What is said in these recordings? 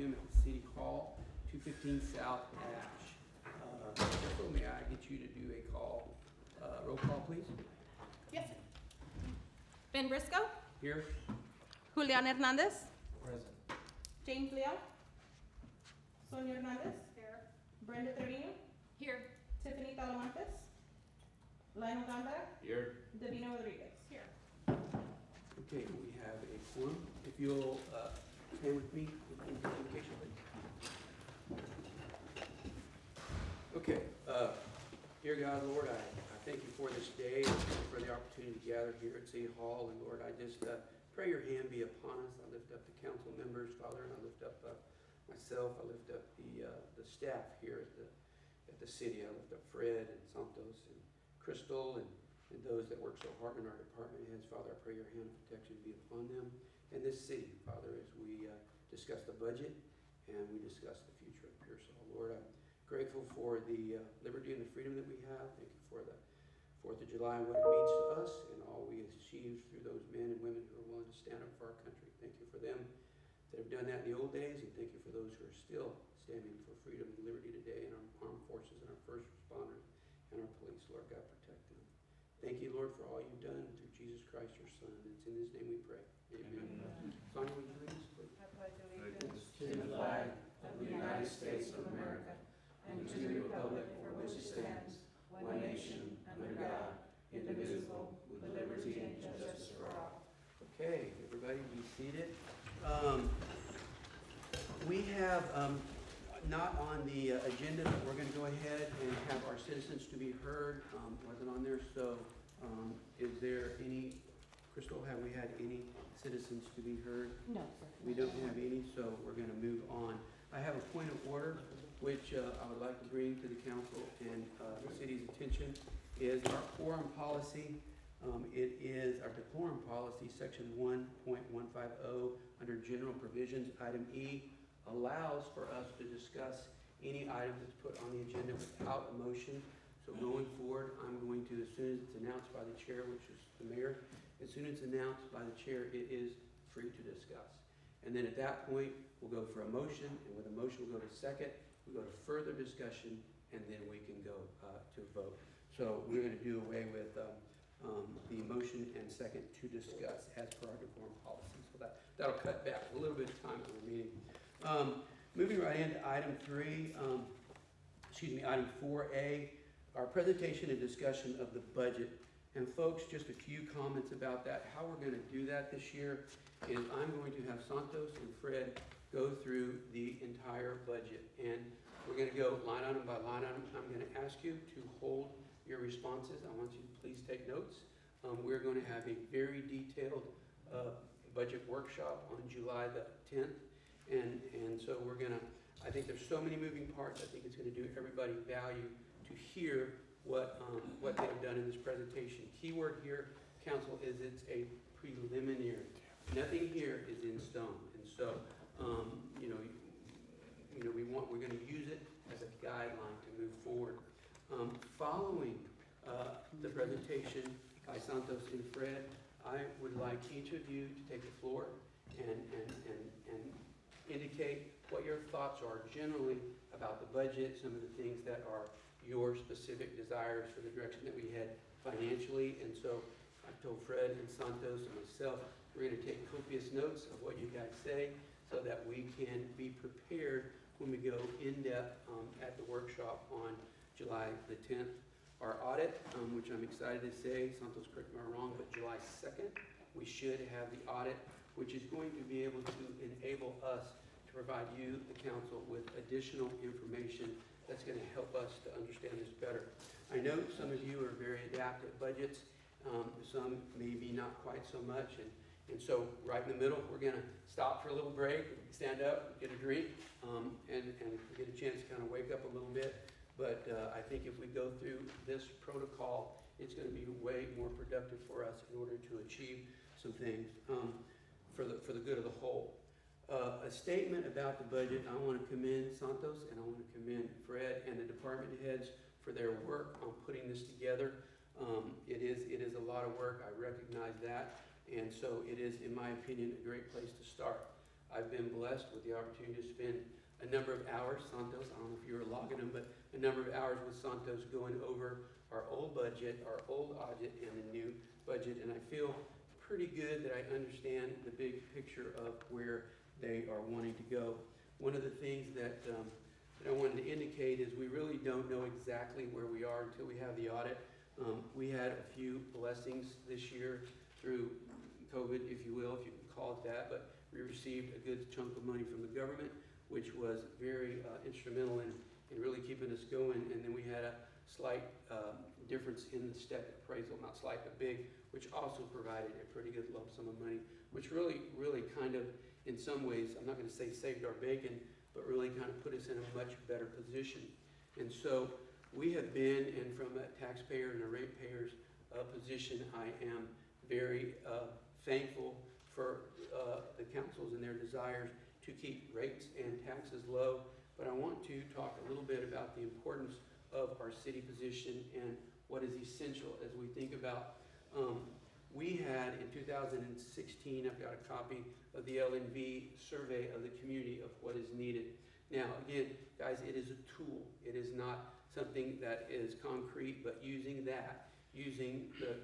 Freedom at the City Hall, 215 South Ash. Crystal, may I get you to do a roll call, please? Yes, sir. Ben Briscoe, Here. Julian Hernandez, Present. James Leal, Sonia Hernandez, Here. Brenda Trevino, Here. Tiffany Talamantes, Lionel Gambara, Here. Davina Rodriguez. Here. Okay, we have a quorum. If you'll stand with me with the invocation, please. Okay, dear God, Lord, I thank you for this day, and for the opportunity to gather here at City Hall. And Lord, I just pray your hand be upon us. I lift up the council members, Father, and I lift up myself. I lift up the staff here at the city. I lift up Fred and Santos and Crystal and those that work so hard in our department heads. Father, I pray your hand of protection be upon them and this city, Father, as we discuss the budget and we discuss the future of Pearsall. Lord, I'm grateful for the liberty and the freedom that we have. Thank you for the 4th of July and what it means to us and all we achieved through those men and women who are willing to stand up for our country. Thank you for them that have done that in the old days, and thank you for those who are still standing for freedom and liberty today in our armed forces and our first responders and our police. Lord God, protect them. Thank you, Lord, for all you've done through Jesus Christ, your Son. It's in his name we pray. Amen. Sonia, would you lead us, please? I pledge allegiance To the flag of the United States of America and to the republic for which it stands, one nation, under God, indivisible, with liberty and justice for all. Okay, everybody be seated. We have not on the agenda, but we're going to go ahead and have our citizens to be heard. Wasn't on there, so is there any, Crystal, have we had any citizens to be heard? No, sir. We don't have any, so we're going to move on. I have a point of order, which I would like to bring to the council and the city's attention, is our quorum policy. It is our decorum policy, section 1.150, under general provisions, item E, allows for us to discuss any item that's put on the agenda without a motion. So going forward, I'm going to, as soon as it's announced by the chair, which is the mayor, as soon as it's announced by the chair, it is free to discuss. And then at that point, we'll go for a motion, and with a motion, we'll go to second, we go to further discussion, and then we can go to vote. So we're going to do away with the motion and second to discuss as per our decorum policy. So that'll cut back a little bit of time on the meeting. Moving right into item 4A, our presentation and discussion of the budget. And folks, just a few comments about that. How we're going to do that this year is I'm going to have Santos and Fred go through the entire budget. And we're going to go line item by line item. I'm going to ask you to hold your responses. I want you to please take notes. We're going to have a very detailed budget workshop on July the 10th. And so we're going to, I think there's so many moving parts. I think it's going to do everybody value to hear what they have done in this presentation. Keyword here, council, is it's a preliminary. Nothing here is in stone. And so, we're going to use it as a guideline to move forward. Following the presentation by Santos and Fred, I would like each of you to take the floor and indicate what your thoughts are generally about the budget, some of the things that are your specific desires for the direction that we head financially. And so I've told Fred and Santos and myself, we're going to take copious notes of what you guys say so that we can be prepared when we go in depth at the workshop on July the 10th. Our audit, which I'm excited to say, Santos, correct me if I'm wrong, but July 2nd, we should have the audit, which is going to be able to enable us to provide you, the council, with additional information that's going to help us to understand this better. I know some of you are very adept at budgets, some maybe not quite so much, and so right in the middle, we're going to stop for a little break, stand up, get a drink, and get a chance to kind of wake up a little bit. But I think if we go through this protocol, it's going to be way more productive for us in order to achieve some things for the good of the whole. A statement about the budget. I want to commend Santos and I want to commend Fred and the department heads for their work on putting this together. It is a lot of work. I recognize that. And so it is, in my opinion, a great place to start. I've been blessed with the opportunity to spend a number of hours, Santos, I don't know if you were logging them, but a number of hours with Santos going over our old budget, our old audit, and the new budget, and I feel pretty good that I understand the big picture of where they are wanting to go. One of the things that I wanted to indicate is we really don't know exactly where we are until we have the audit. We had a few blessings this year through COVID, if you will, if you can call it that, but we received a good chunk of money from the government, which was very instrumental in really keeping us going. And then we had a slight difference in the step appraisal, not slight but big, which also provided a pretty good lump sum of money, which really kind of, in some ways, I'm not going to say saved our bacon, but really kind of put us in a much better position. And so we have been, and from a taxpayer and a ratepayer's position, I am very thankful for the councils and their desires to keep rates and taxes low. But I want to talk a little bit about the importance of our city position and what is essential as we think about, we had in 2016, I've got a copy of the LNV survey of the community of what is needed. Now, again, guys, it is a tool. It is not something that is concrete, but using the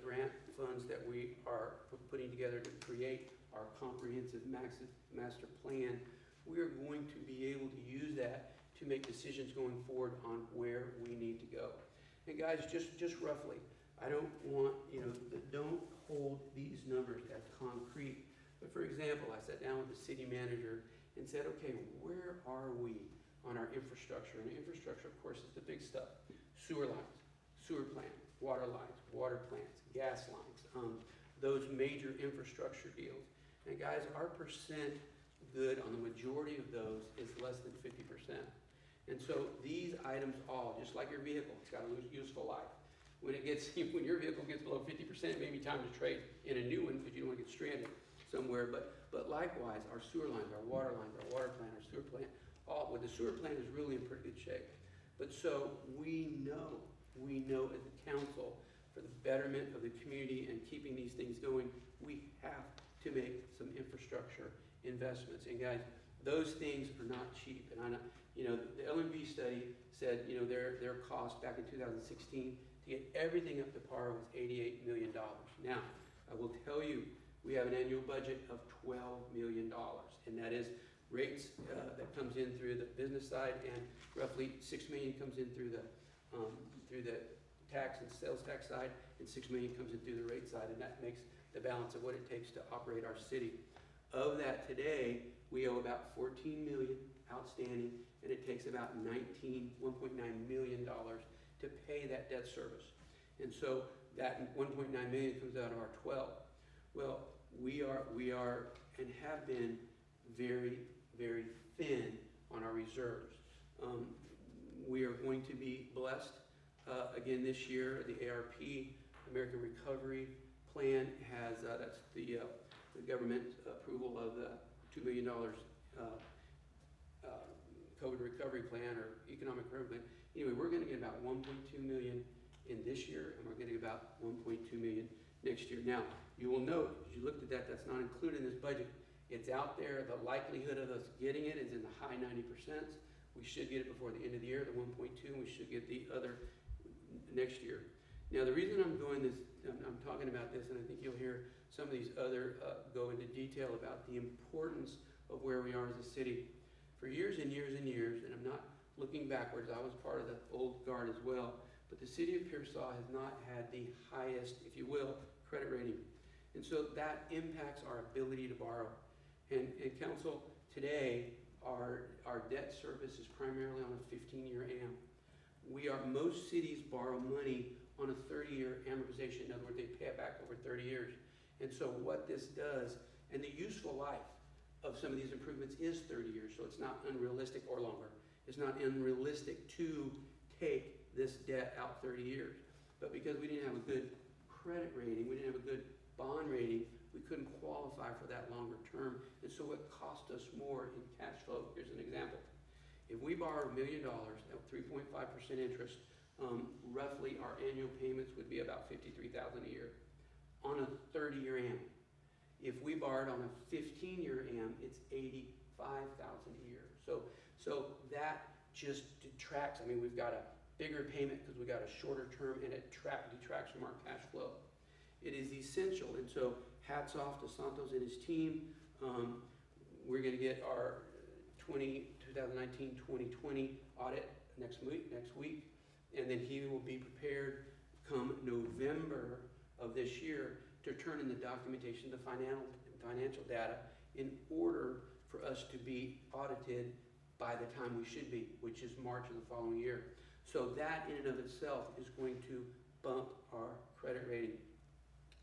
grant funds that we are putting together to create our comprehensive master plan, we are going to be able to use that to make decisions going forward on where we need to go. And guys, just roughly, I don't want, don't hold these numbers as concrete. But for example, I sat down with the city manager and said, okay, where are we on our infrastructure? And infrastructure, of course, is the big stuff. Sewer lines, sewer plant, water lines, water plants, gas lines, those major infrastructure deals. And guys, our percent good on the majority of those is less than 50%. And so these items all, just like your vehicle, it's got a useful life. When your vehicle gets below 50%, it may be time to trade in a new one because you don't want to get stranded somewhere. But likewise, our sewer lines, our water plant, our sewer plant, the sewer plant is really in pretty good shape. But so we know as a council, for the betterment of the community and keeping these things going, we have to make some infrastructure investments. And guys, those things are not cheap. And the LNV study said, their cost back in 2016 to get everything up to par was $88 million. Now, I will tell you, we have an annual budget of $12 million, and that is rates that comes in through the business side, and roughly $6 million comes in through the tax and sales tax side, and $6 million comes in through the rate side, and that makes the balance of what it takes to operate our city. Of that today, we owe about $14 million outstanding, and it takes about $1.9 million to pay that debt service. And so that $1.9 million comes out of our 12. Well, we are and have been very, very thin on our reserves. We are going to be blessed again this year. The ARP, American Recovery Plan, has that's the government approval of the $2 million COVID recovery plan or economic recovery plan. Anyway, we're going to get about $1.2 million in this year, and we're getting about $1.2 million next year. Now, you will note, as you looked at that, that's not included in this budget. It's out there. The likelihood of us getting it is in the high 90%. We should get it before the end of the year, the 1.2, and we should get the other next year. Now, the reason I'm talking about this, and I think you'll hear some of these other go into detail about the importance of where we are as a city. For years and years and years, and I'm not looking backwards, I was part of the old guard as well, but the city of Pearsall has not had the highest, if you will, credit rating. And so that impacts our ability to borrow. And council, today, our debt service is primarily on a 15-year AM. Most cities borrow money on a 30-year amortization. In other words, they pay it back over 30 years. And so what this does, and the useful life of some of these improvements is 30 years, so it's not unrealistic, or longer. It's not unrealistic to take this debt out 30 years. But because we didn't have a good credit rating, we didn't have a good bond rating, we couldn't qualify for that longer term, and so it cost us more in cash flow. Here's an example. If we borrowed $1 million at 3.5% interest, roughly our annual payments would be about $53,000 a year on a 30-year AM. If we borrowed on a 15-year AM, it's $80,000 a year. So that just detracts, I mean, we've got a bigger payment because we got a shorter term, and it detracts from our cash flow. It is essential, and so hats off to Santos and his team. We're gonna get our 2019-2020 audit next week, and then he will be prepared come November of this year to turn in the documentation, the financial data, in order for us to be audited by the time we should be, which is March of the following year. So that in and of itself is going to bump our credit rating.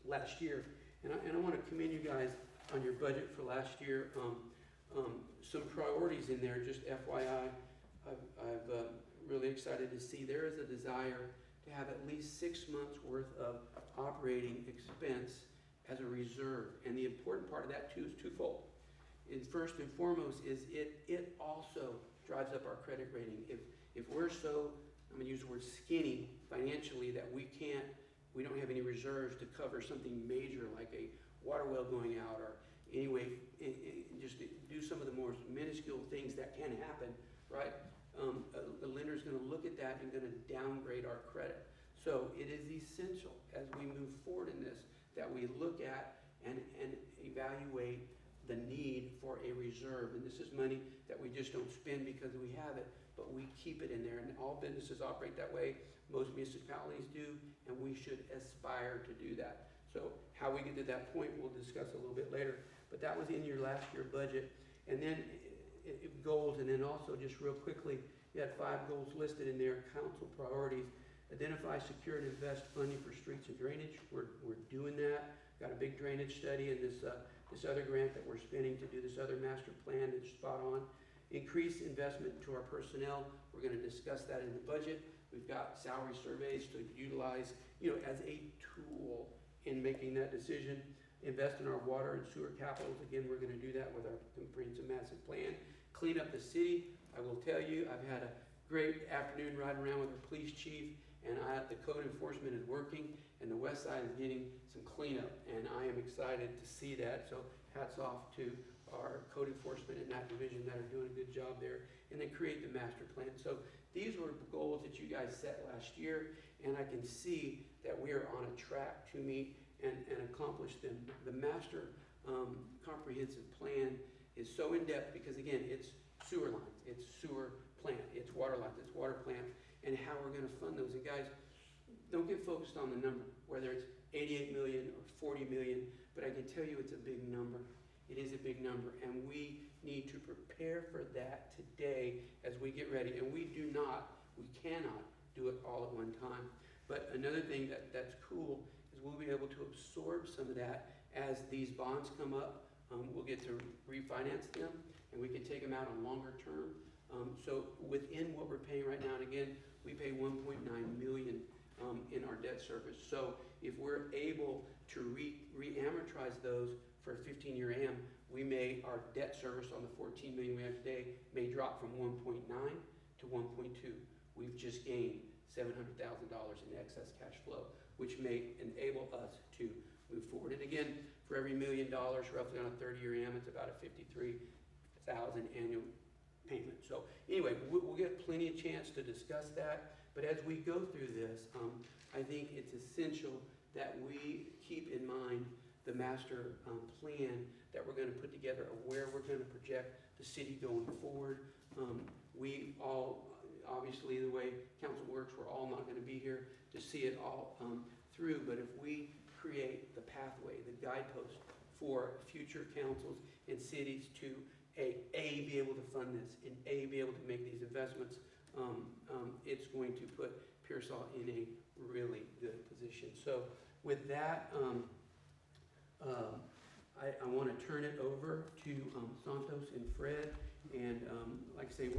Last year, and I want to commend you guys on your budget for last year. Some priorities in there, just FYI, I've really excited to see there is a desire to have at least 6 months worth of operating expense as a reserve. And the important part of that too is twofold. First and foremost is it also drives up our credit rating. If we're so, I'm gonna use the word skinny financially, that we don't have any reserves to cover something major like a water well going out, or anyway, just to do some of the more minuscule things that can happen, right? The lender's gonna look at that and gonna downgrade our credit. So it is essential as we move forward in this that we look at and evaluate the need for a reserve. And this is money that we just don't spend because we have it, but we keep it in there. And all businesses operate that way. Most municipalities do, and we should aspire to do that. So how we get to that point, we'll discuss a little bit later. But that was in your last year budget. And then goals, and then also just real quickly, you had 5 goals listed in there, council priorities. Identify, secure, and invest funding for streets and drainage. We're doing that. Got a big drainage study and this other grant that we're spending to do this other master plan that's spot on. Increase investment to our personnel. We're going to discuss that in the budget. We've got salary surveys to utilize, as a tool in making that decision. Invest in our water and sewer capitals. Again, we're going to do that with our comprehensive massive plan. Clean up the city. I will tell you, I've had a great afternoon riding around with our police chief, and the code enforcement is working, and the west side is getting some cleanup, and I am excited to see that. So hats off to our code enforcement in that division that are doing a good job there. And then create the master plan. So these were goals that you guys set last year, and I can see that we are on a track to meet and accomplish them. The master comprehensive plan is so in-depth because, again, it's sewer lines, it's sewer plant, it's water lines, it's water plant, and how we're going to fund those. And guys, don't get focused on the number, whether it's 88 million or 40 million, but I can tell you it's a big number. It is a big number, and we need to prepare for that today as we get ready. And we cannot do it all at one time. But another thing that's cool is we'll be able to absorb some of that as these bonds come up. We'll get to refinance them, and we can take them out on longer term. So within what we're paying right now, and again, we pay 1.9 million in our debt service. So if we're able to re-amortize those for a 15-year AM, our debt service on the 14 million we have today may drop from 1.9 to 1.2. We've just gained $700,000 in excess cash flow, which may enable us to move forward. And again, for every $1 million roughly on a 30-year AM, it's about a $53,000 annual payment. So anyway, we'll get plenty of chance to discuss that. But as we go through this, I think it's essential that we keep in mind the master plan that we're going to put together of where we're going to project the city going forward. We all, obviously the way council works, we're all not going to be here to see it all through, but if we create the pathway, the guidepost for future councils and cities to be able to fund this and be able to make these investments, it's going to put Pearsall in a really good position. So with that, I want to turn it over to Santos and Fred, and like I say,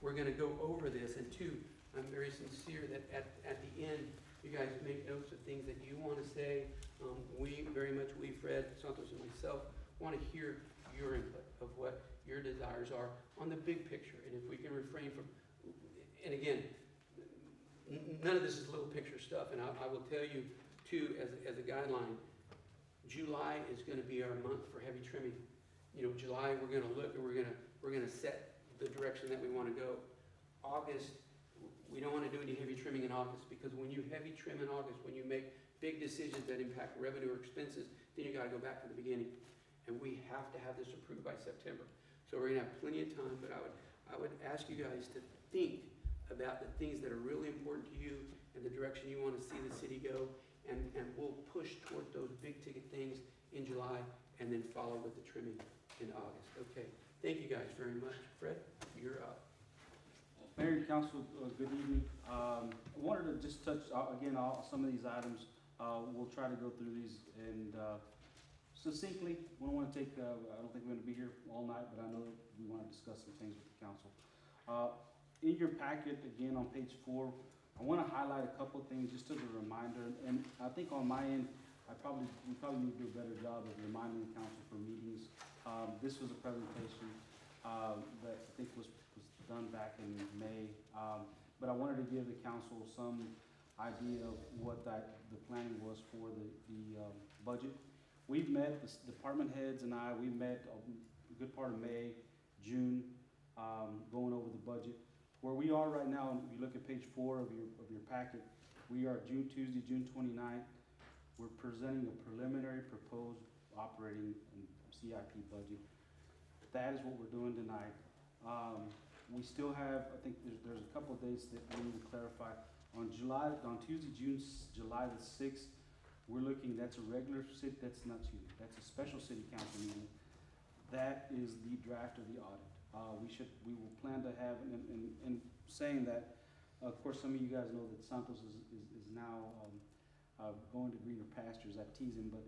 we're gonna go over this. And two, I'm very sincere that at the end, you guys make notes of things that you want to say. Fred, Santos, and myself want to hear your input of what your desires are on the big picture, and if we can refrain from. And again, none of this is little picture stuff, and I will tell you too, as a guideline. July is going to be our month for heavy trimming. July we're going to look and we're going to we're gonna set the direction that we wanna go. August, we don't wanna do any heavy trimming in August, because when you heavy trim in August, when you make big decisions that impact revenue or expenses, then you gotta go back to the beginning. And we have to have this approved by September. So we're gonna have plenty of time, but I would ask you guys to think about the things that are really important to you and the direction you wanna see the city go, and we'll push toward those big ticket things in July, and then follow with the trimming in August. Okay, thank you guys very much. Fred, you're up. Mayor and council, good evening. I wanted to just touch, again, some of these items. We'll try to go through these and succinctly. We don't want to take, I don't think we're going to be here all night, but I know we want to discuss some things with the council. In your packet, again, on page 4, I want to highlight a couple of things just as a reminder. And I think on my end, we probably need to do a better job of reminding the council for meetings. This was a presentation that I think was done back in May, but I wanted to give the council some idea of what the planning was for the budget. We've met, the department heads and we met a good part of May, June, going over the budget. Where we are right now, if you look at page 4 of your packet, we are Tuesday, June 29th. We're presenting a preliminary proposed operating and CIP budget. That is what we're doing tonight. We still have, I think there's a couple of dates that we need to clarify. On Tuesday, July the 6th, we're looking, that's a that's a special city council meeting. That is the draft of the audit. We will plan to have, and saying that, of course, some of you guys know that Santos is now going to greener pastures. I tease him, but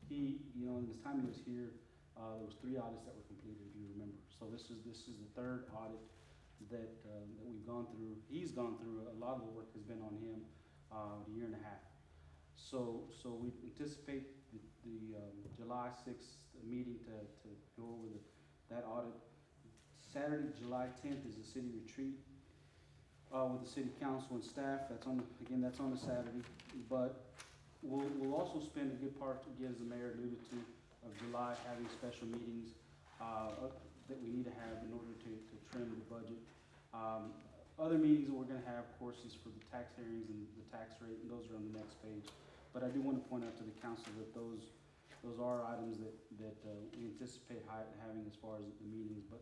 he, in the time he was here, there was 3 audits that were completed, if you remember. So this is the 3rd audit that we've gone through. He's gone through, a lot of the work has been on him, a year and a half. So we anticipate the July 6th meeting to go over that audit. Saturday, July 10th is the city retreat with the city council and staff. That's on the Saturday. But we'll also spend a good part, again, as the mayor alluded to, of July having special meetings that we need to have in order to trim the budget. Other meetings that we're going to have, of course, is for the tax hearings and the tax rate, and those are on the next page. But I do want to point out to the council that those are items that we anticipate having as far as the meetings. But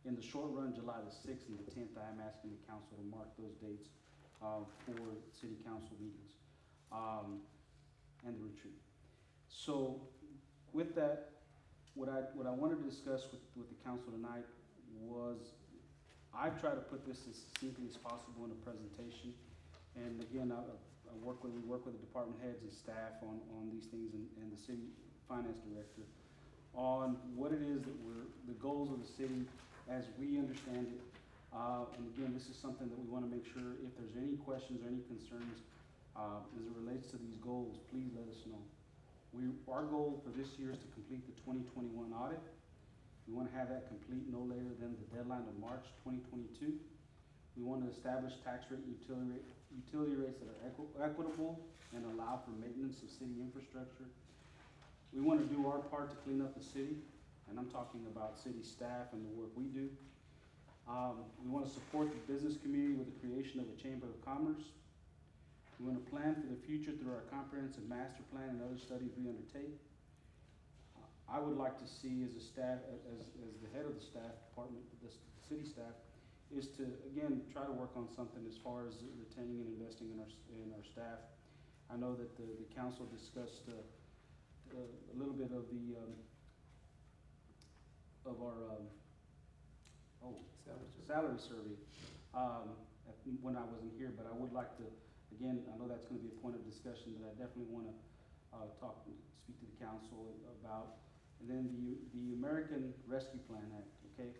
in the short run, July the 6th and the 10th, I am asking the council to mark those dates for city council meetings and the retreat. So with that, what I wanted to discuss with the council tonight was, I've tried to put this as succinctly as possible in a presentation. And again, we work with the department heads and staff on these things, and the city finance director on what it is that the goals of the city as we understand it. And again, this is something that we want to make sure, if there's any questions or any concerns as it relates to these goals, please let us know. Our goal for this year is to complete the 2021 audit. We want to have that complete no later than the deadline of March 2022. We want to establish tax rate and utility rates that are equitable and allow for maintenance of city infrastructure. We want to do our part to clean up the city, and I'm talking about city staff and the work we do. We want to support the business community with the creation of a Chamber of Commerce. We want to plan for the future through our comprehensive master plan and other studies we undertake. I would like to see, as a staff, as the head of the staff department, the city staff, is to, again, try to work on something as far as retaining and investing in our staff. I know that the council discussed a little bit of our salary survey when I wasn't here, but I would like to, again, I know that's going to be a point of discussion that I definitely want to speak to the council about. And then the American Rescue Plan Act, okay?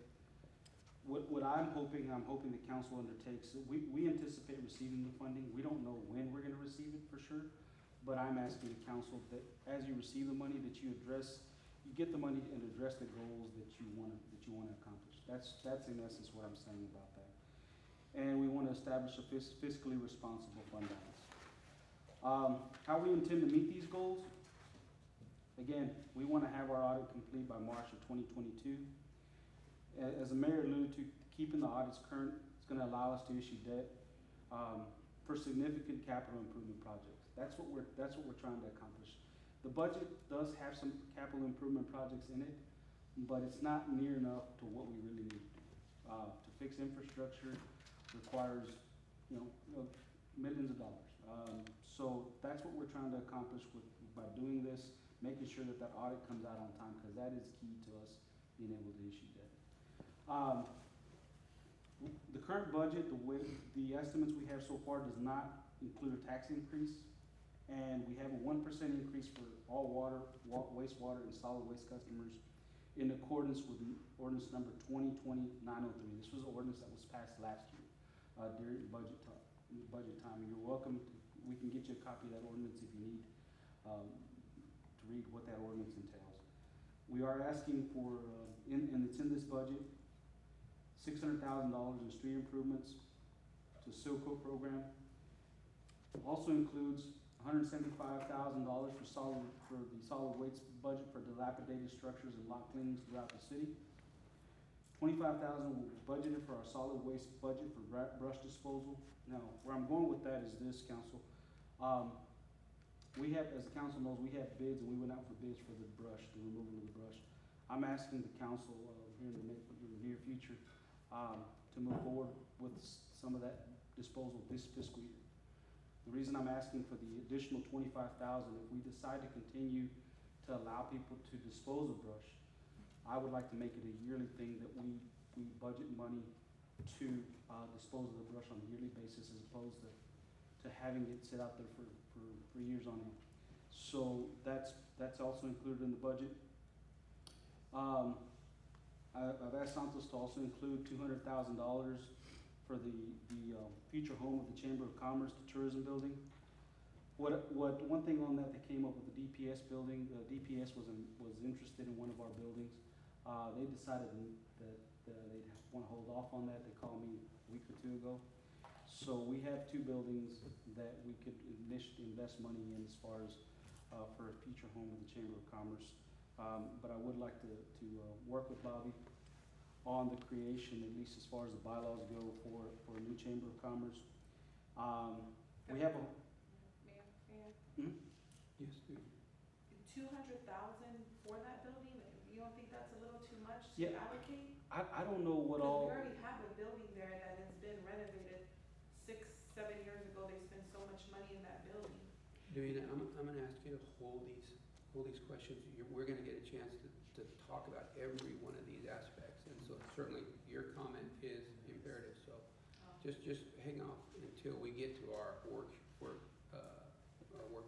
What I'm hoping the council undertakes, we anticipate receiving the funding. We don't know when we're going to receive it for sure, but I'm asking the council that as you receive the money, that you get the money and address the goals that you want to accomplish. That's in essence what I'm saying about that. And we want to establish a fiscally responsible fund balance. How we intend to meet these goals? Again, we want to have our audit complete by March of 2022. As the mayor alluded to, keeping the audits current is gonna allow us to issue debt, for significant capital improvement projects. That's what we're trying to accomplish. The budget does have some capital improvement projects in it, but it's not near enough to what we really need to do. To fix infrastructure requires, millions of dollars. So that's what we're trying to accomplish by doing this, making sure that audit comes out on time, because that is key to us being able to issue debt. The current budget, the estimates we have so far does not include a tax increase, and we have a 1% increase for all water, wastewater, and solid waste customers in accordance with ordinance number 2020-903. This was an ordinance that was passed last year during budget time. And you're welcome we can get you a copy of that ordinance if you need to read what that ordinance entails. We are asking for, and it's in this budget, $600,000 in street improvements to Silco program. Also includes $175,000 for the solid waste budget for dilapidated structures and lot cleanings throughout the city. $25,000 will be budgeted for our solid waste budget for brush disposal. Now, where I'm going with that is this, council. We have, as the council knows, we have bids, and we went out for bids for the brush, the removal of the brush. I'm asking the council here in the near future to move forward with some of that disposal this fiscal year. The reason I'm asking for the additional $25,000, if we decide to continue to allow people to dispose of brush, I would like to make it a yearly thing that we budget money to dispose of the brush on a yearly basis, as opposed to having it sit out there for years on end. So that's also included in the budget. I've asked Santos to also include $200,000 for the future home of the Chamber of Commerce, the tourism building. One thing on that came up with the DPS building, the DPS was interested in one of our buildings. They decided that they'd want to hold off on that. They called me a week or two ago. So we have two buildings that we could initially invest money in as far as for a future home of the Chamber of Commerce. But I would like to work with Bobby on the creation, at least as far as the bylaws go, for a new Chamber of Commerce. We have a... Mayor? Hmm? Yes, please. 200,000 for that building, you don't think that's a little too much to Yeah. allocate? I don't know what Because all... we already have a building there that has been renovated 6-7 years ago. They spent so much money in that building. Davina, I'm gonna ask you to hold these questions. We're gonna get a chance to talk about every one of these aspects, and so certainly your comment is imperative, so just hang off until we get to our work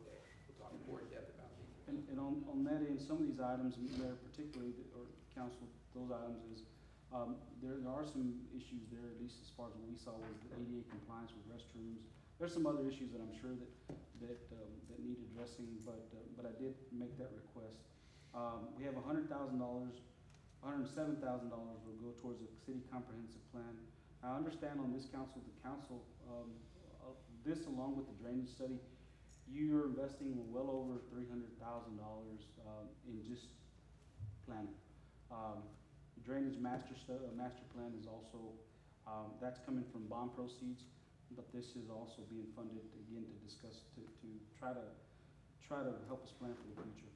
day. We'll talk more in depth about these. And on that end, some of these items, Mayor, particularly, or council, those items is, there are some issues there, at least as far as what we saw, was the ADA compliance with restrooms. There's some other issues that I'm sure that need addressing, but I did make that request. We have $100,000, $107,000 will go towards a city comprehensive plan. I understand on this council, this along with the drainage study, you're investing well over $300,000 in just planning. The drainage master plan is also, that's coming from bond proceeds, but this is also being funded again to discuss, to try to help us plan for the future.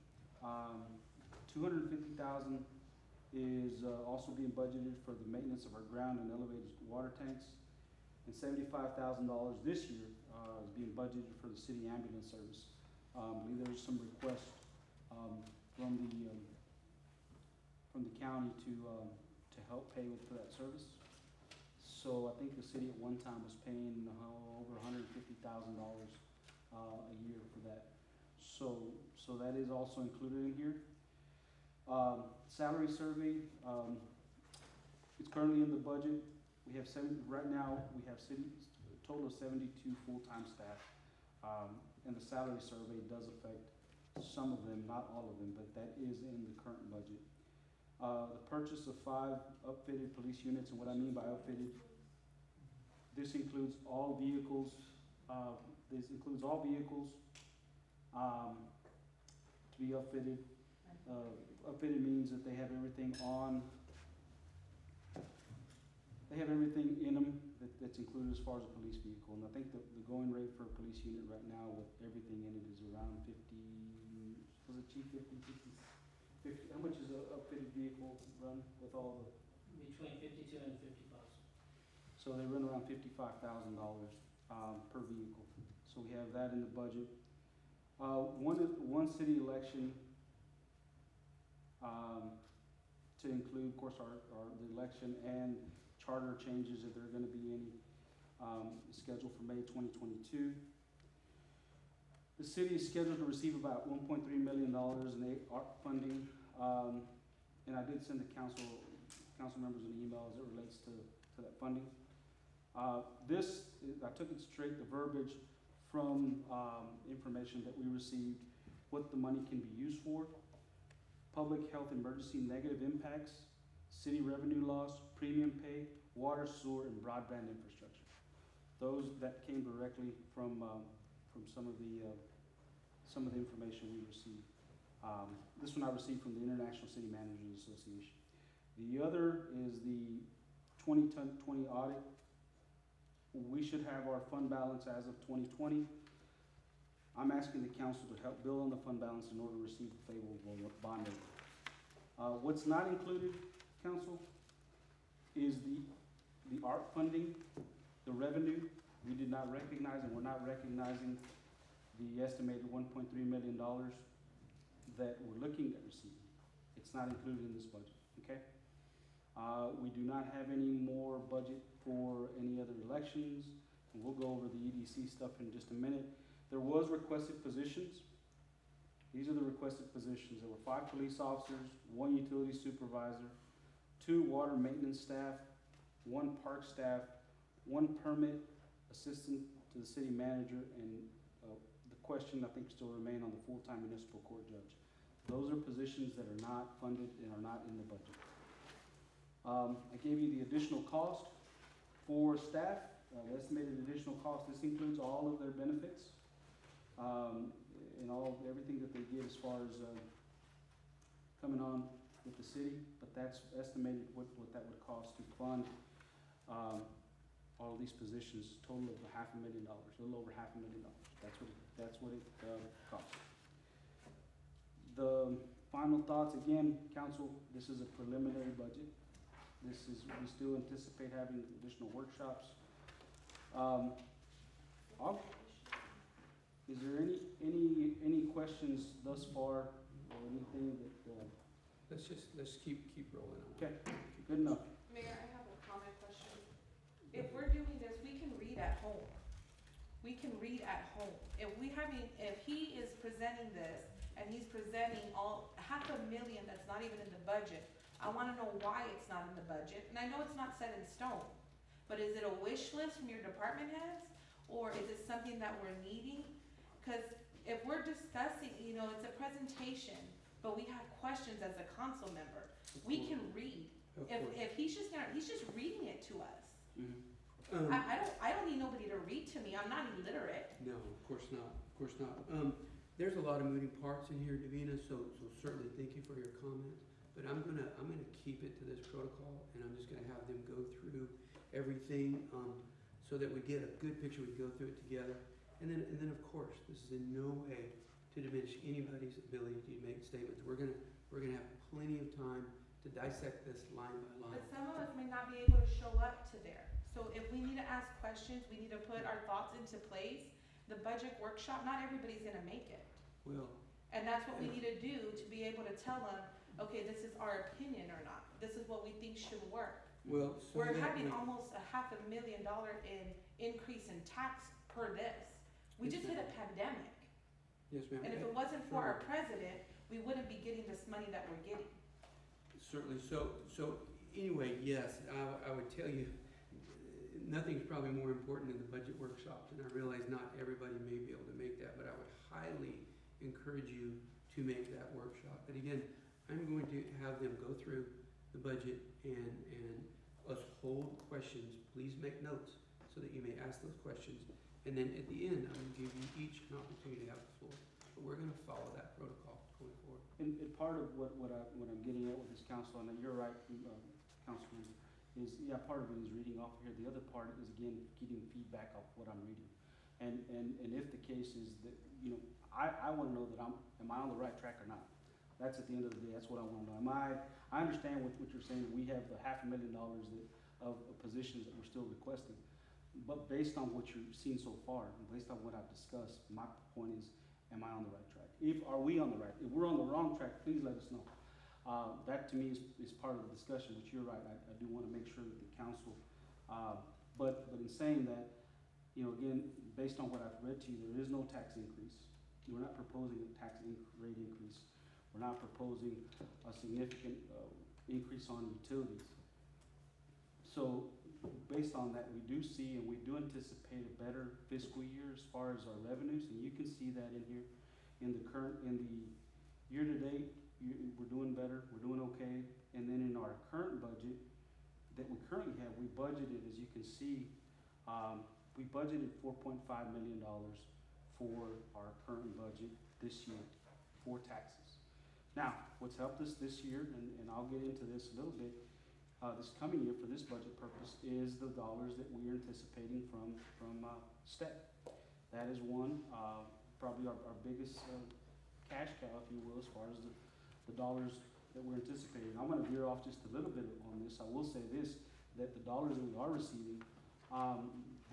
$250,000 is also being budgeted for the maintenance of our ground and elevated water tanks, and $75,000 this year is being budgeted for the city ambulance service. I believe there's some requests from the county to help pay for that service. So I think the city at one time was paying over $150,000 a year for that. So that is also included in here. Salary survey, it's currently in the budget. We have right now we have a total of 72 full-time staff. And the salary survey does affect some of them, not all of them, but that is in the current budget. The purchase of 5 upfitted police units, and what I mean by upfitted, this includes all vehicles. To be upfitted. Upfitted means that they have everything on They have everything in them that's included as far as a police vehicle, and I think the going rate for a police unit right now with everything in it is around 50, was it chief, 50, how much is a fitted vehicle run with all the? Between 52 and 55. So they run around $55,000 per vehicle. So we have that in the budget. One city election to include, of course, the election and charter changes, if there are gonna be any, scheduled for May 2022. The city is scheduled to receive about $1.3 million in ARP funding, and I did send the council members an email as it relates to that funding. I took it straight, the verbiage from information that we received, what the money can be used for: public health emergency negative impacts, city revenue loss, premium pay, water, sewer, and broadband infrastructure. Those that came directly from some of the information we received. This one I received from the International City Managers Association. The other is the 2020 audit. We should have our fund balance as of 2020. I'm asking the council to help build on the fund balance in order to receive a favorable bond rating. What's not included, council, is the ARP funding, the revenue. We did not recognize, and we're not recognizing the estimated $1.3 million that we're looking at receiving. It's not included in this budget, okay? We do not have any more budget for any other elections, and we'll go over the EDC stuff in just a minute. There was requested positions. These are the requested positions. There were 5 police officers, 1 utility supervisor, 2 water maintenance staff, 1 park staff, 1 permit assistant to the city manager, and the question I think still remain on the full-time municipal court judge. Those are positions that are not funded and are not in the budget. I gave you the additional cost for staff, the estimated additional cost. This includes all of their benefits, and everything that they get as far as coming on with the city, but that's estimated what that would cost to fund all of these positions, total of $500,000, a little over $500,000. That's what it costs. The final thoughts, again, council, this is a preliminary budget. We still anticipate having additional workshops. Is there any questions thus far, or anything that, Let's keep rolling on. okay, good enough. Mayor, I have a comment question. If we're doing this, we can read at home. We can read at home. If he is presenting this, and he's presenting all $500,000 that's not even in the budget, I wanna know why it's not in the budget, and I know it's not set in stone, but is it a wish list from your department heads, or is it something that we're needing? Cause if we're discussing, it's a presentation, but we have questions as a council member, we can read. Of course. If he's just reading it to us. Mm-hmm. I don't need nobody to read to me, I'm not illiterate. No, of course not, of course not. There's a lot of moving parts in here, Davina, so certainly thank you for your comments. But I'm gonna keep it to this protocol, and I'm just gonna have them go through everything, so that we get a good picture, we go through it together. And then of course, this is in no way to diminish anybody's ability to make statements. We're gonna have plenty of time to dissect this line by line. But some of us may not be able to show up to there. So if we need to ask questions, we need to put our thoughts into place. The budget workshop, not everybody's gonna make it. Well, And that's what we need to do to be able to tell them, okay, this is our opinion or not. This is what we think should work. so We're that having we- almost $500,000 in increase in tax per this. We just hit a pandemic. Yes, ma'am. And if it wasn't for our Sure. president, we wouldn't be getting this money that we're getting. Certainly, so anyway, yes, I would tell you, nothing's probably more important than the budget workshops, and I realize not everybody may be able to make that, but I would highly encourage you to make that workshop. But again, I'm going to have them go through the budget and us hold questions. Please make notes so that you may ask those questions. And then at the end, I'm gonna give you each an opportunity to have the floor. But we're gonna follow that protocol going forward. And part of what I'm getting at with this council, and you're right, Councilman, is, yeah, part of it is reading off here. The other part is, again, getting feedback off what I'm reading. And if the case is that, you know, I wanna know that am I on the right track or not? That's at the end of the day, that's what I wanna know. I understand what you're saying, we have the $500,000 of positions that we're still requesting. But based on what you've seen so far, and based on what I've discussed, my point is, am I on the right track? Are we on the right? If we're on the wrong track, please let us know. That to me is part of the discussion, which you're right, I do wanna make sure that the council, but in saying that, you know, again, based on what I've read to you, there is no tax increase. We're not proposing a rate increase. We're not proposing a significant increase on utilities. So based on that, we do see and we do anticipate a better fiscal year as far as our revenues, and you can see that in here. In the year-to-date, we're doing better, we're doing okay. And then in our current budget that we currently have, we budgeted, as you can see, we budgeted $4.5 million for our current budget this year for taxes. Now, what's helped us this year, and I'll get into this a little bit, this coming year for this budget purpose is the dollars that we're anticipating from STEP. That is one, probably our biggest cash cow, if you will, as far as the dollars that we're anticipating. I'm gonna veer off just a little bit on this. I will say this, that the dollars that we are receiving,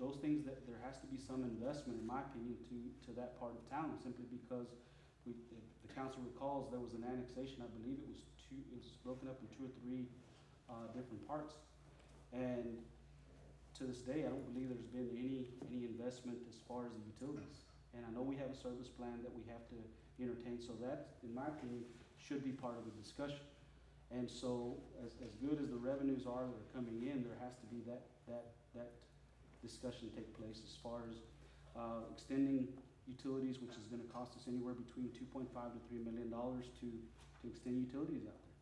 those things that there has to be some investment, in my opinion, to that part of town, simply because if the council recalls, there was an annexation, I believe it was broken up in 2 or 3 different parts. And to this day, I don't believe there's been any investment as far as the utilities. And I know we have a service plan that we have to entertain, so that, in my opinion, should be part of the discussion. And so, as good as the revenues are that are coming in, there has to be that discussion take place as far as extending utilities, which is gonna cost us anywhere between $2.5 to $3 million to extend utilities out there.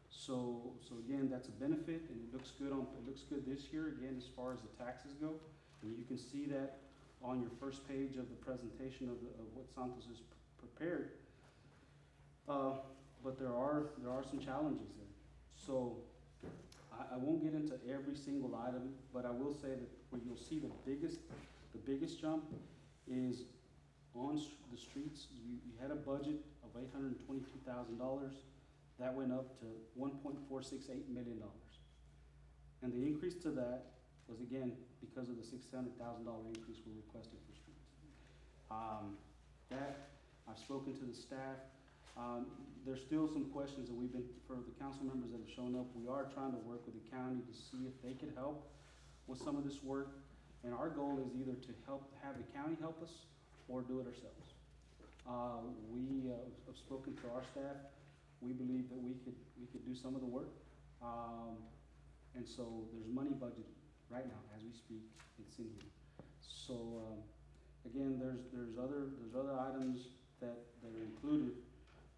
So again, that's a benefit, and it looks good this year, again, as far as the taxes go. And you can see that on your first page of the presentation of what Santos has prepared. But there are some challenges there. So I won't get into every single item, but I will say that where you'll see the biggest jump is on the streets. You had a budget of $822,000. That went up to $1.468 million. And the increase to that was, again, because of the $600,000 increase we requested for streets. I've spoken to the staff. There's still some questions that for the council members that have shown up, we are trying to work with the county to see if they could help with some of this work. And our goal is either to have the county help us or do it ourselves. We have spoken to our staff. We believe that we could do some of the work. And so there's money budgeted right now as we speak. It's in here. So again, there's other items that are included,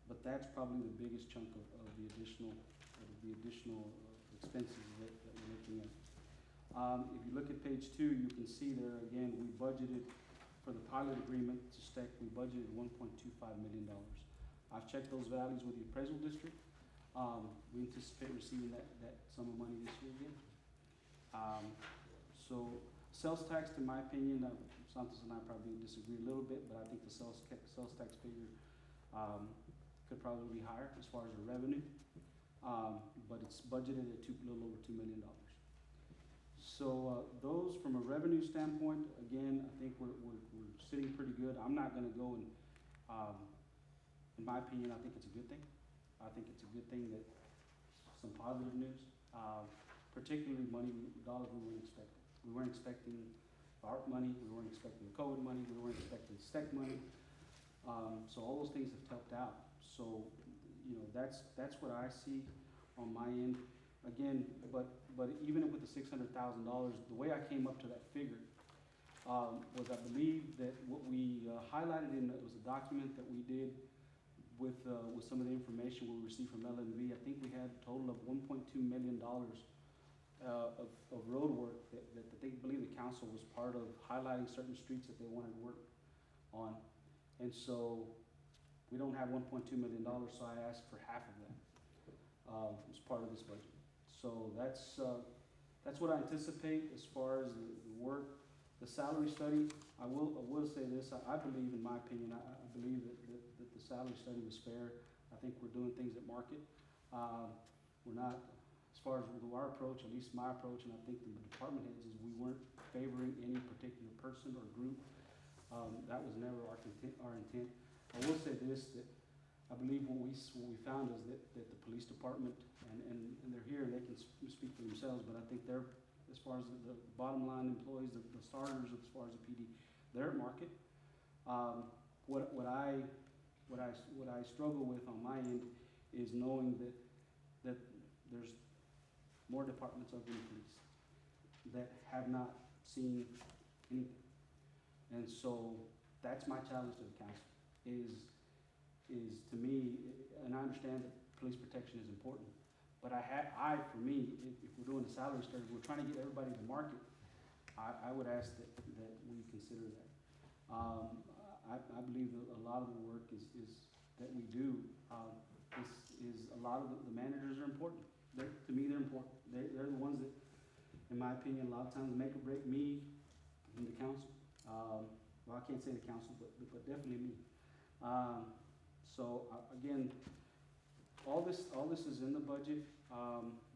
but that's probably the biggest chunk of the additional expenses that we're looking at. If you look at page 2, you can see there again, we budgeted for the pilot agreement to STEC, we budgeted $1.25 million. I've checked those values with the appraisal district. We anticipate receiving that sum of money this year again. So sales tax, in my opinion, Santos and I probably disagree a little bit, but I think the sales tax figure could probably be higher as far as the revenue. But it's budgeted at a little over $2 million. So those, from a revenue standpoint, again, I think we're sitting pretty good. I'm not going to go and, in my opinion, I think it's a good thing. I think it's a good thing that some positive news, particularly dollars we weren't expecting. We weren't expecting ARP money, we weren't expecting COVID money, we weren't expecting STEC money. So all those things have helped out. So, you know, that's what I see on my end. Again, but even with the $600,000, the way I came up to that figure was, I believe that what we highlighted it was a document that we did with some of the information we received from LNV. I think we had a total of $1.2 million of road work that they believe the council was part of, highlighting certain streets that they wanted work on. And so we don't have $1.2 million, so I asked for half of that as part of this budget. So that's that's what I anticipate as far as the work. The salary study, I will say this, I believe, in my opinion, I believe that the salary study was fair. I think we're doing things at market. We're not, as far as our approach, at least my approach, and I think the department heads, is we weren't favoring any particular person or group. That was never our intent. I will say this, that I believe what we found is that the police department, and they're here, they can speak for themselves, but I think they're, as far as the bottom line employees, the starters, as far as the PD, they're at market. What I struggle with on my end is knowing that there's more departments of the police that have not seen anything. And so that's my challenge to the council, is to me, and I understand that police protection is important, but for me, if we're doing a salary study, we're trying to get everybody to market, I would ask that we consider that. I believe that a lot of the work is that we do, is a lot of the managers are important. To me, they're important. They're the ones that, in my opinion, a lot of times make or break me and the council. Well, I can't say the council, but definitely me. Again, all this is in the budget.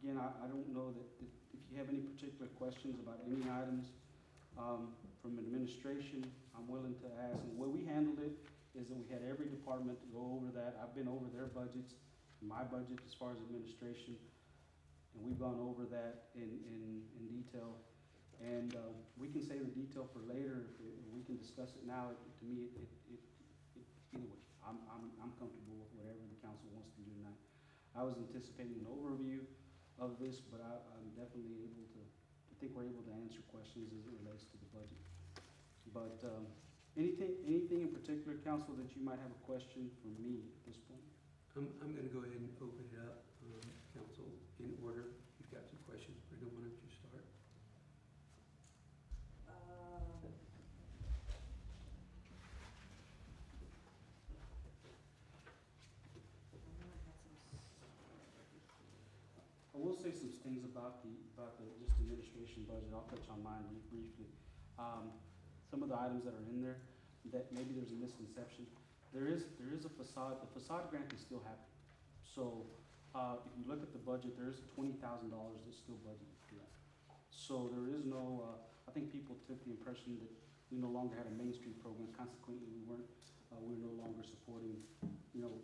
Again, I don't know that if you have any particular questions about any items from administration, I'm willing to ask. And the way we handled it is that we had every department go over that. I've been over their budgets, my budget as far as administration, and we've gone over that in detail. And we can save the detail for later. If we can discuss it now. To me, either way, I'm comfortable with whatever the council wants to do tonight. I was anticipating an overview of this, but I'm definitely able to. I think we're able to answer questions as it relates to the budget. But anything in particular, council, that you might have a question for me at this point? I'm gonna go ahead and open it up, council, in order. You've got some questions. Brenda, why don't you start? I will say some things about the just administration budget. I'll touch on mine briefly. Some of the items that are in there, that maybe there's a misconception. There is a facade. The facade grant is still happening. So if you look at the budget, there is $20,000 that's still budgeted for that. So there is no. I think people took the impression that we no longer had a Main Street program. Consequently, we weren't. We're no longer supporting,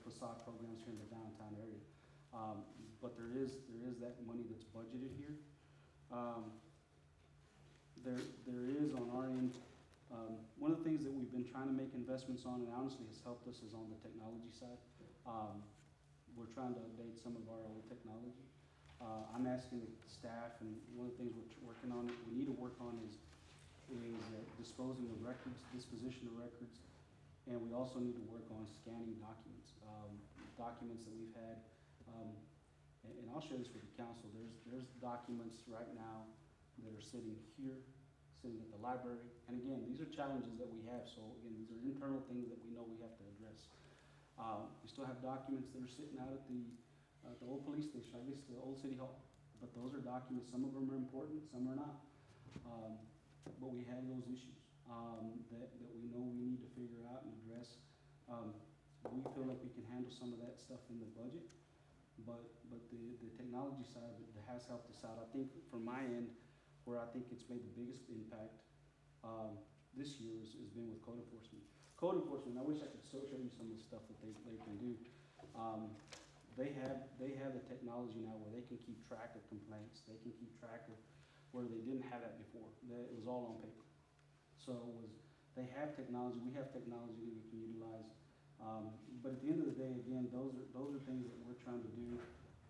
facade programs here in the downtown area. But there is that money that's budgeted here. There is on our end, one of the things that we've been trying to make investments on, and honestly has helped us, is on the technology side. We're trying to update some of our old technology. I'm asking the staff, and one of the things we're working on, we need to work on is disposing of records, disposition of records, and we also need to work on scanning documents, documents that we've had. And I'll share this with the council. There's documents right now that are sitting here, sitting at the library. And again, these are challenges that we have. So again, these are internal things that we know we have to address. We still have documents that are sitting out at the old police station, I guess the old city hall. But those are documents. Some of them are important, some are not. But we have those issues that we know we need to figure out and address. We feel like we can handle some of that stuff in the budget. But the technology side of it has helped us out. I think from my end, where I think it's made the biggest impact this year has been with code enforcement. Code enforcement, I wish I could show you some of the stuff that they can do. They have the technology now where they can keep track of complaints. They can keep track of where they didn't have that before. It was all on paper. So they have technology. We have technology that we can utilize. But at the end of the day, again, those are things that we're trying to do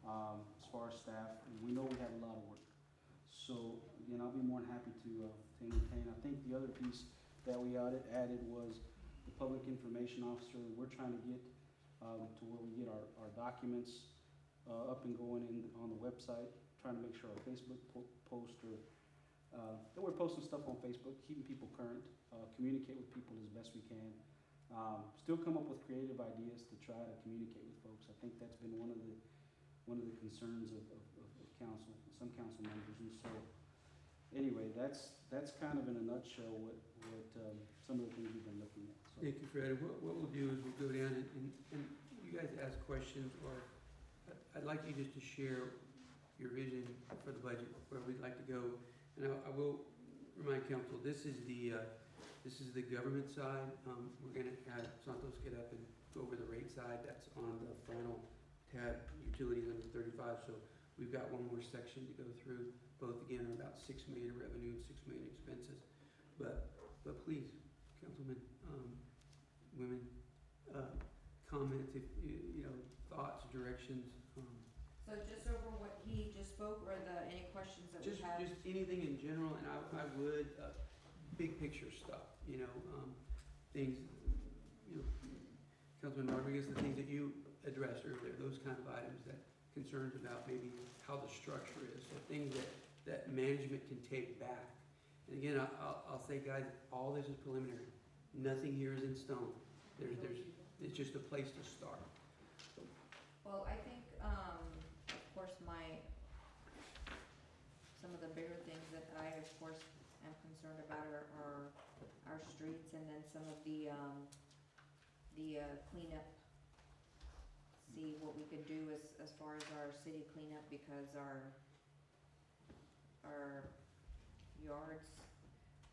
as far as staff. We know we have a lot of work. So again, I'll be more than happy to entertain. I think the other piece that we added was the public information officer. We're trying to get to where we get our documents up and going on the website, trying to make sure our Facebook post that we're posting stuff on Facebook, keeping people current, communicate with people as best we can. Still come up with creative ideas to try to communicate with folks. I think that's been one of the concerns of council, some council members. And so anyway, that's kind of in a nutshell what, some of the things we've been looking at, so. Thank you, Fred. What we'll do is we'll go down and you guys ask questions, or I'd like you just to share your vision for the budget, where we'd like to go. And I will remind council, this is the government side. We're gonna have Santos get up and go over the rate side. That's on the final tab, utilities under 35. So we've got one more section to go through. Both again are about 6 million in revenue and 6 million in expenses. But please, councilmen, women, comments, if you know, thoughts, directions. So just over what he just spoke, or any questions that we Just have? anything in general, and I would, big picture stuff, you know, things, you know, Councilman Rodriguez, the things that you addressed earlier, those kind of items, that concerns about maybe how the structure is, so things that management can take back. And again, I'll say, guys, all this is preliminary. Nothing here is in stone. It's just a place to start. Well, I think, of course, some of the bigger things that I, of course, am concerned about are our streets, and then some of the cleanup. See what we could do as far as our city cleanup, because our yards,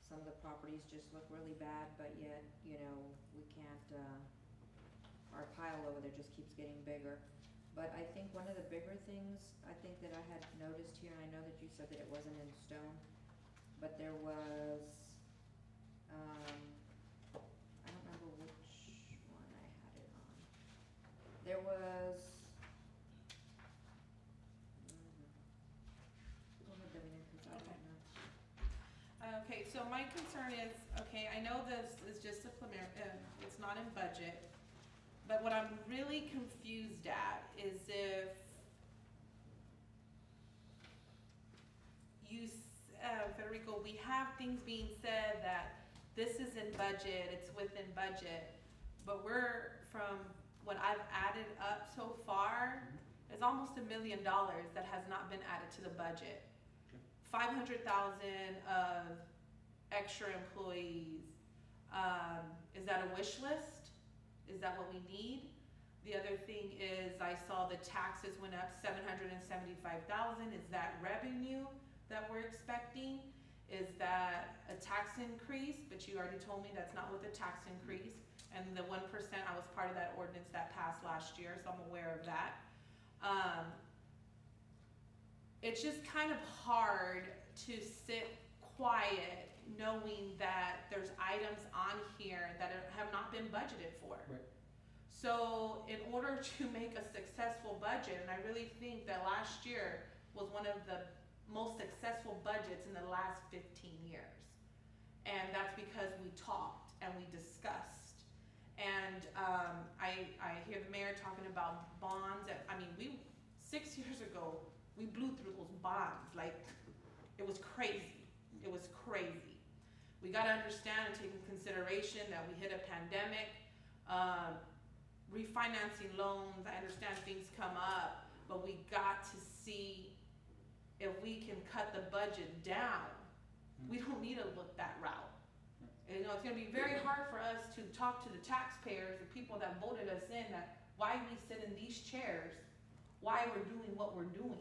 some of the properties just look really bad, but yet, you know, we can't, our pile over there just keeps getting bigger. But I think one of the bigger things, I think that I had noticed here, and I know that you said that it wasn't in stone, but there was, I don't remember which one I had it on. There was, go ahead, Davina, 'cause I don't know. Okay, so my concern is, okay, I know this is just a preliminary, it's not in budget, but what I'm really confused at is if you, Federico, we have things being said that this is in budget, it's within budget, but from what I've added up so far, it's almost $1 million that has not been added to the budget. 500,000 of extra employees. Is that a wish list? Is that what we need? The other thing is, I saw the taxes went up 775,000. Is that revenue that we're expecting? Is that a tax increase? But you already told me that's not with the tax increase. And the 1%, I was part of that ordinance that passed last year, so I'm aware of that. It's just kind of hard to sit quiet knowing that there's items on here that have not been budgeted for. Right. So in order to make a successful budget, and I really think that last year was one of the most successful budgets in the last 15 years. And that's because we talked and we discussed. And I hear the mayor talking about bonds, and I mean, 6 years ago, we blew through those bonds, like, it was crazy. It was crazy. We gotta understand and take into consideration that we hit a pandemic, refinancing loans, I understand things come up, but we got to see if we can cut the budget down. We don't need to look that route. You know, it's gonna be very hard for us to talk to the taxpayers, the people that voted us in, that why we sit in these chairs, why we're doing what we're doing.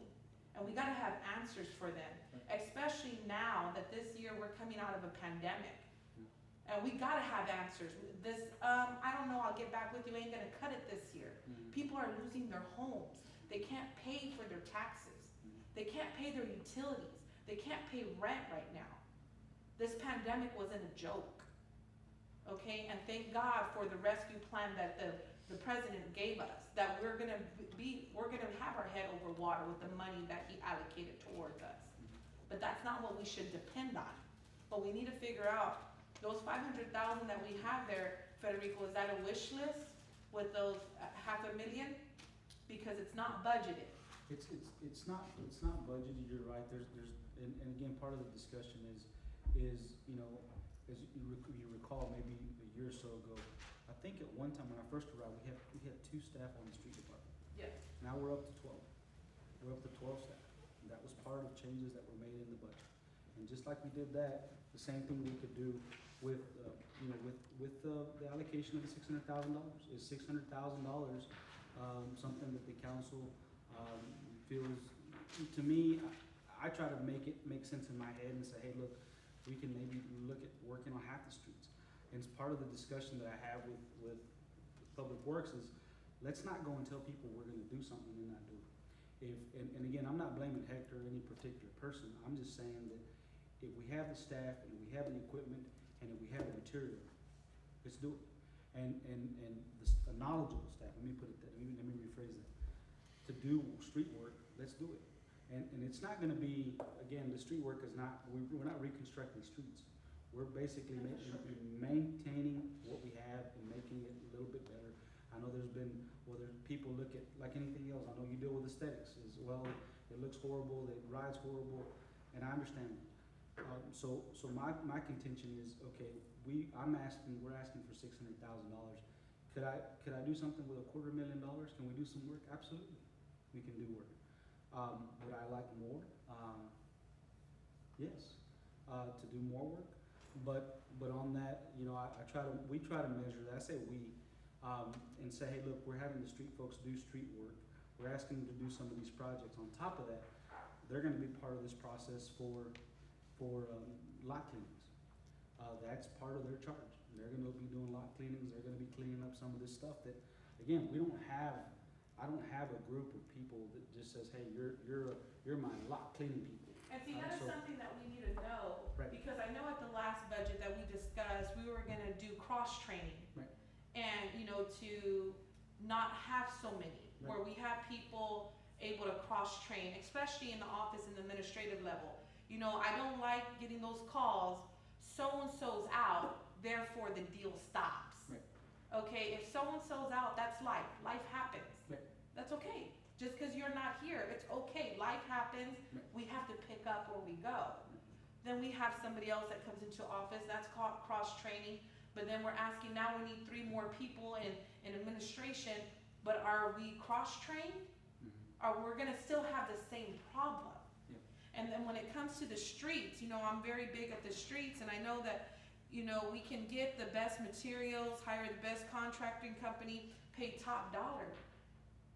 And we gotta have answers for them, especially now that this year we're coming out of a pandemic. And we gotta have answers. This, I don't know, I'll get back with you, ain't gonna cut it this year. People are losing their homes. They can't pay for their taxes. They can't pay their utilities. They can't pay rent right now. This pandemic wasn't a joke, okay? And thank God for the rescue plan that the president gave us, that we're gonna have our head over water with the money that he allocated towards us. But that's not what we should depend on. But we need to figure out, those 500,000 that we have there, Federico, is that a wish list with those $500,000? Because it's not budgeted. It's not budgeted, you're right, and again, part of the discussion is, you know, as you recall, maybe a year or so ago, I think at one time when I first arrived, we had 2 staff on the street department. Yes. Now we're up to 12. We're up to 12 staff. And that was part of changes that were made in the budget. And just like we did that, the same thing we could do with, the allocation of the $600,000. Is $600,000, something that the council, feels, to me, I try to make it make sense in my head and say, hey, look, we can maybe look at working on half the streets. And it's part of the discussion that I have with Public Works is, let's not go and tell people we're gonna do something and not do it. And again, I'm not blaming Hector or any particular person, I'm just saying that if we have the staff and we have the equipment and if we have the material, let's do it. And a knowledgeable staff, let me rephrase that. To do street work, let's do it. And it's not gonna be, again, the street work is not, we're not reconstructing streets. We're basically maintaining what we have and making it a little bit better. I know there's been, whether people look at, like anything else, I know you deal with aesthetics as well. It looks horrible, it rides horrible, and I understand that. So my contention is, okay, we're asking for $600,000. Could I do something with $250,000? Can we do some work? Absolutely, we can do work. Would I like more? Yes, to do more work. But on that, we try to measure that. I say we, and say, hey, look, we're having the street folks do street work. We're asking them to do some of these projects. On top of that, they're gonna be part of this process for lot cleanings. That's part of their charge. They're gonna be doing lot cleanings. They're gonna be cleaning up some of this stuff that, again, I don't have a group of people that just says, hey, you're my lot cleaning people. And see, that is something that we need to know, Right. because I know at the last budget that we discussed, we were gonna do cross-training. Right. And, to not have so many, where we have people able to cross-train, especially in the office and the administrative level. I don't like getting those calls, so-and-so's out, therefore the deal stops. Right. Okay, if so-and-so's out, that's life, life happens. Right. That's okay, just because you're not here, it's okay, life happens, Right. we have to pick up where we go. Then we have somebody else that comes into office, that's called cross-training, but then we're asking, now we need 3 more people in administration, but are we cross-trained? Or we're gonna still have the same problem? Yep. And then when it comes to the streets, I'm very big at the streets, and I know that, we can get the best materials, hire the best contracting company, pay top dollar,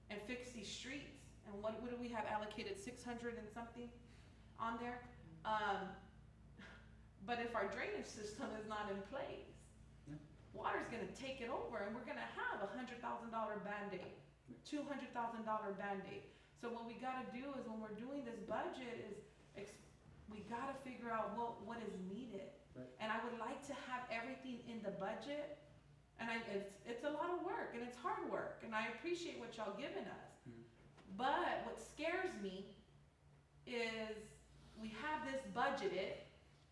and fix these streets. And what do we have allocated, 600 and something on there? But if our drainage system is not in place, Yeah. water's gonna take it over, and we're gonna have a $100,000 Band-Aid, $200,000 Band-Aid. So what we gotta do is, when we're doing this budget, is we gotta figure out what is needed. Right. And I would like to have everything in the budget, and it's a lot of work, and it's hard work, and I appreciate what y'all giving us. But what scares me is we have this budgeted,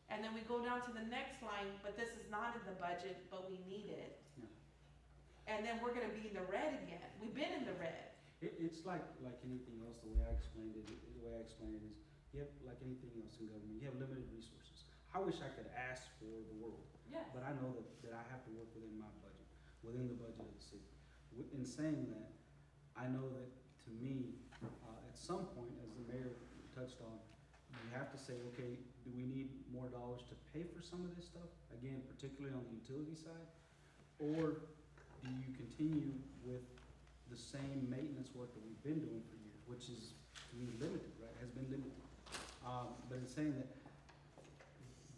and then we go down to the next line, but this is not in the budget, but we need it. Yeah. And then we're gonna be in the red again. We've been in the red. It's like anything else, the way I explained it is, you have, like anything else in government, you have limited resources. I wish I could ask for the world, Yes. but I know that I have to work within my budget, within the budget of the city. In saying that, I know that, to me, at some point, as the mayor touched on, you have to say, okay, do we need more dollars to pay for some of this stuff? Again, particularly on the utility side? Or do you continue with the same maintenance work that we've been doing for years, which is, to me, limited, right, has been limited. But in saying that,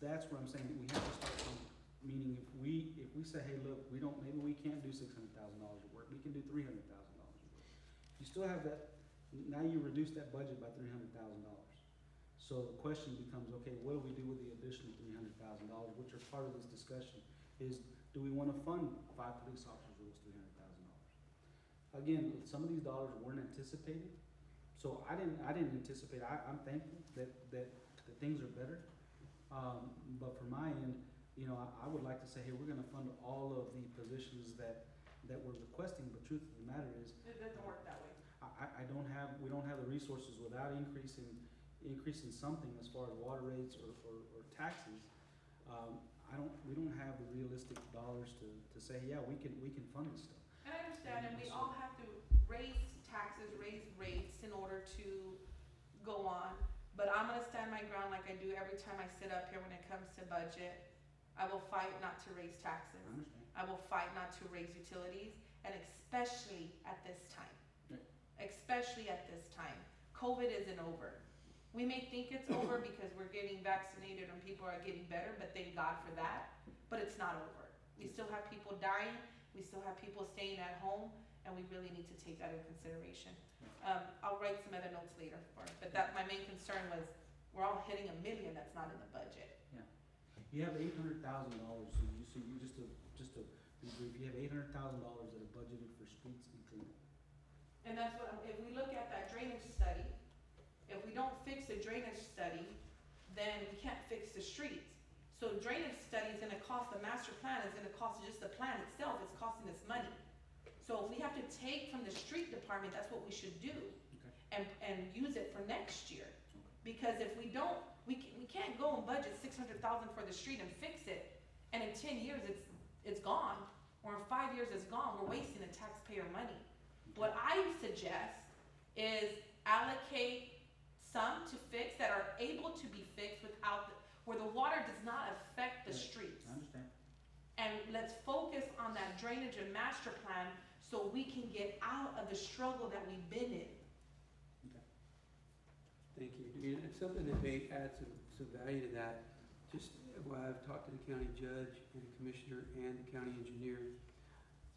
that's where I'm saying that we have to start somewhere. Meaning, if we say, hey, look, maybe we can't do $600,000 of work, we can do $300,000 of work. You still have that, now you reduce that budget by $300,000. So the question becomes, okay, what do we do with the additional $300,000, which are part of this discussion, is, do we wanna fund 5 police officers with $300,000? Again, some of these dollars weren't anticipated, so I didn't anticipate. I'm thankful that things are better. But from my end, I would like to say, hey, we're gonna fund all of the positions that we're requesting. But truth of the matter is, It doesn't work that way. we don't have the resources without increasing something as far as water rates or taxes. We don't have the realistic dollars to say, yeah, we can fund this stuff. And I understand, and we all have to raise taxes, raise rates in order to go on. But I'm gonna stand my ground like I do every time I sit up here when it comes to budget. I will fight not to raise taxes. I understand. I will fight not to raise utilities, and especially at this time. Right. Especially at this time. COVID isn't over. We may think it's over because we're getting vaccinated and people are getting better, but thank God for that. But it's not over. We still have people dying, we still have people staying at home, and we really need to take that into consideration. I'll write some other notes later for it, but that, my main concern was, we're all hitting $1 million that's not in the budget. You have $800,000, so you just to be brief, you have $800,000 that are budgeted for streets and cleanup. And that's what, if we look at that drainage study, if we don't fix the drainage study, then we can't fix the streets. So drainage study is gonna cost, the master plan is gonna cost, just the plan itself is costing us money. So if we have to take from the street department, that's what we should do. Okay. And use it for next year. Because if we don't, we can't go and budget $600,000 for the street and fix it, and in 10 years it's gone, or in 5 years it's gone, we're wasting the taxpayer money. What I suggest is allocate some to fix that are able to be fixed without, where the water does not affect the Right. streets. I understand. And let's focus on that drainage and master plan so we can get out of the struggle that we've been in. Thank you. And it's something that may add some value to that. Just while I've talked to the county judge and the commissioner and the county engineer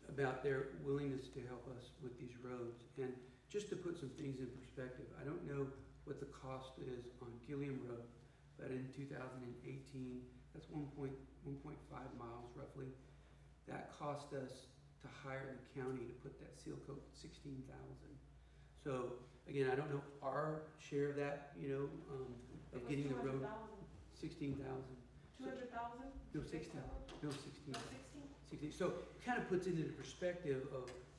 about their willingness to help us with these roads. And just to put some things in perspective, I don't know what the cost is on Gilliam Road, but in 2018, that's 1.5 miles roughly. That cost us to hire the county to put that seal coat, $16,000. So again, I don't know our share of that, of getting the road, 16,000. 200,000? No, 16, no, 16. No, 16? 16. So it kind of puts into the perspective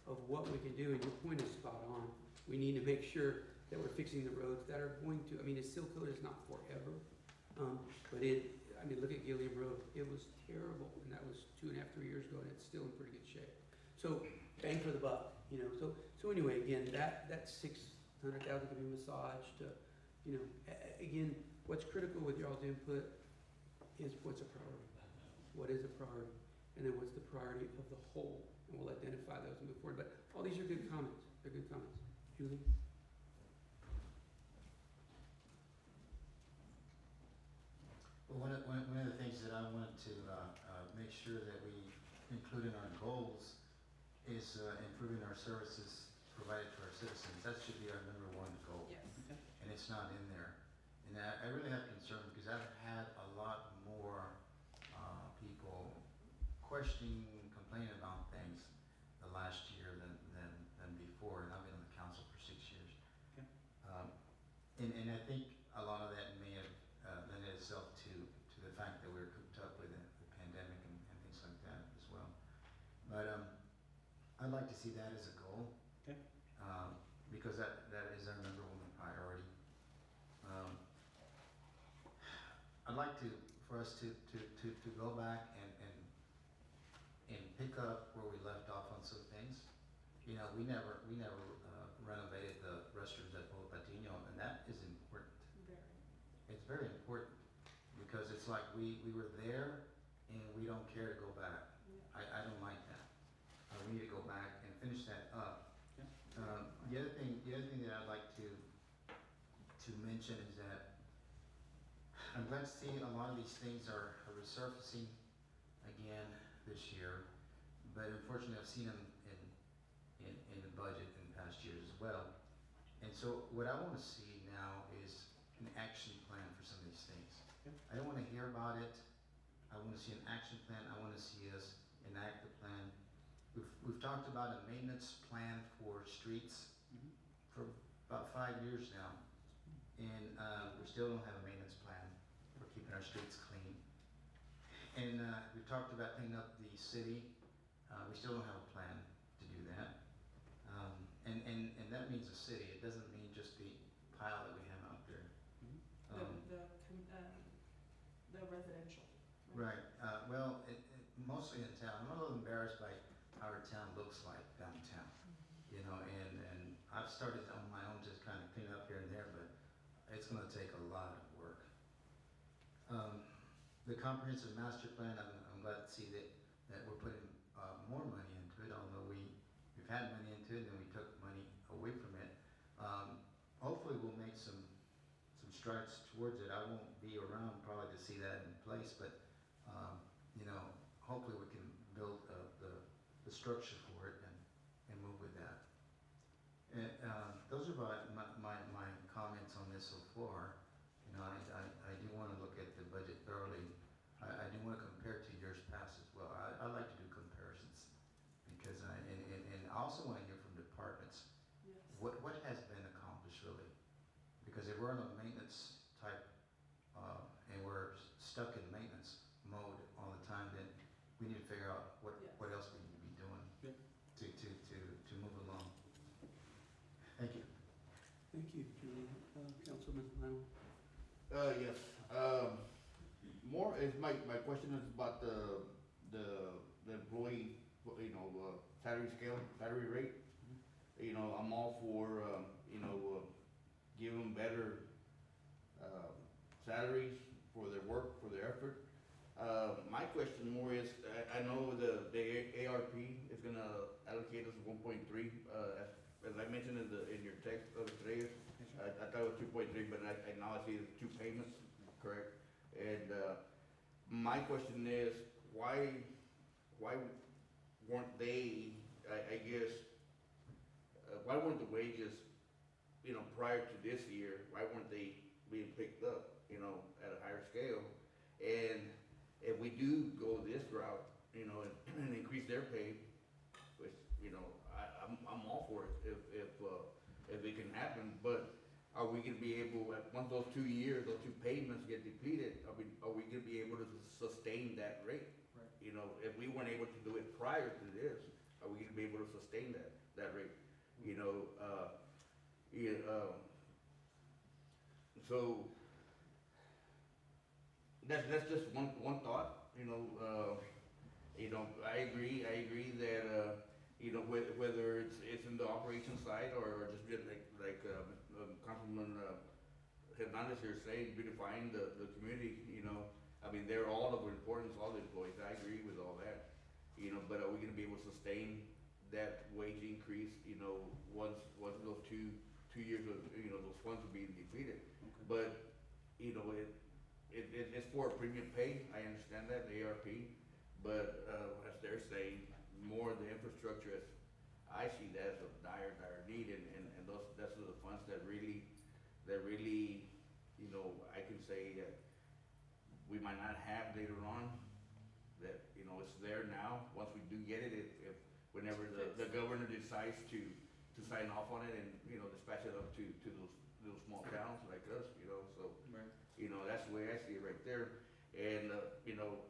of what we can do, and your point is spot on. We need to make sure that we're fixing the roads that are going to, the seal coat is not forever, but look at Gilliam Road, it was terrible, and that was 2.5, 3 years ago, and it's still in pretty good shape. So bang for the buck, so anyway, again, that $600,000 can be massaged to, again, what's critical with y'all's input is what's a priority? What is a priority? And then what's the priority of the whole? And we'll identify those and move forward. But all these are good comments. They're good comments. Julie? Well, one of the things that I wanted to make sure that we include in our goals is improving our services provided to our citizens. That should be our number one goal. Yes. And it's not in there. And I really have concern because I've had a lot more people questioning, complaining about things the last year than before, and I've been on the council for 6 years. Okay. And I think a lot of that may have lent itself to the fact that we were cooped up with the pandemic and things like that as well. But I'd like to see that as a goal. Okay. Because that is our number one priority. I'd like for us to go back and pick up where we left off on some things. We never renovated the restrooms at Pueblo Patino, and that is important. It's very important because it's like we were there and we don't care to go back. I don't like that. We need to go back and finish that up. Yeah. The other thing that I'd like to mention is that I'm glad to see a lot of these things are resurfacing again this year, but unfortunately I've seen them in the budget in past years as well. And so what I want to see now is an action plan for some of these things. Okay. I don't want to hear about it. I want to see an action plan. I want to see us enact the plan. We've talked about a maintenance plan for streets Mhm. for about 5 years now, and we still don't have a maintenance plan for keeping our streets clean. And we talked about cleaning up the city. We still don't have a plan to do that. And that means the city. It doesn't mean just the pile that we have out there. The residential. Right. Well, mostly in town. I'm a little embarrassed by how our town looks like downtown. And I've started on my own just kind of clean up here and there, but it's gonna take a lot of work. The comprehensive master plan, I'm glad to see that we're putting, more money into it, although we've had money into it and we took money away from it. Hopefully we'll make some strides towards it. I won't be around probably to see that in place, but, you know, hopefully we can build, the structure for it and move with that. And, those are my comments on this so far. You know, I do wanna look at the budget thoroughly. I do wanna compare to years past as well. I like to do comparisons because and I also wanna hear from departments, Yes. what has been accomplished really? Because if we're in a maintenance type, and we're stuck in maintenance mode all the time, then we need to figure out Yes. what else we need to be doing Yeah. to move along. Thank you. Thank you, Julie. Councilman Lionel? Yes, more, my question is about the employee, you know, salary scale, salary rate. You know, I'm all for, you know, give them better, salaries for their work, for their effort. My question more is, I know the ARP is gonna allocate us 1.3, as I mentioned in your text of today, I thought it was 2.3, but now I see it's 2 payments, correct? And, my question is, why weren't they, I guess, why weren't the wages, you know, prior to this year, why weren't they being picked up, you know, at a higher scale? And if we do go this route, you know, and increase their pay, which, you know, I'm all for it if it can happen, but are we gonna be able, once those 2 years, those 2 payments get depleted, are we gonna be able to sustain that rate? Right. You know, if we weren't able to do it prior to this, are we gonna be able to sustain that rate? You know, so that's just one thought, you know, I agree that, you know, whether it's in the operations side or just like Councilman Hernandez here saying, beautifying the community, you know, I mean, they're all of importance, all the employees, I agree with all that, you know, but are we gonna be able to sustain that wage increase, you know, once those two years of, you know, those funds are being depleted? Okay. But, you know, it's for a premium pay, I understand that, the ARP, but, as they're saying, more of the infrastructure, as I see that as a dire need, and that's the funds that really, you know, I can say that we might not have later on, that, you know, it's there now, once we do get it, if whenever the governor decides to sign off on it and, you know, dispatch it up to those little small towns like us, you know, so, Right. you know, that's the way I see it right there. And, you know,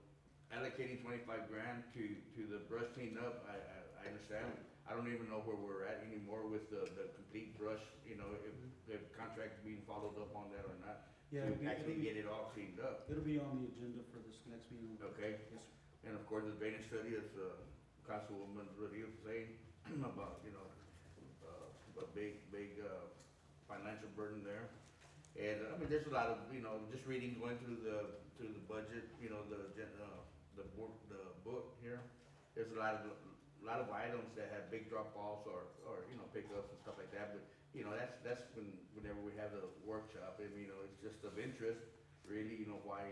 allocating 25 grand to the brush cleanup, I understand. I don't even know where we're at anymore with the complete brush, you know, if the contract's being followed up on that or not, Yeah, to actually get it all cleaned up, it'll be on the agenda for this next meeting. okay? Yes, sir. And of course, the drainage study, as Councilwoman Rodriguez was saying, about, you know, a big, financial burden there. And, I mean, there's a lot of, you know, just reading, going through the budget, you know, the book here, there's a lot of items that have big drop-offs or, you know, pickups and stuff like that, but, you know, that's whenever we have the workshop, and, you know, it's just of interest, really, you know, why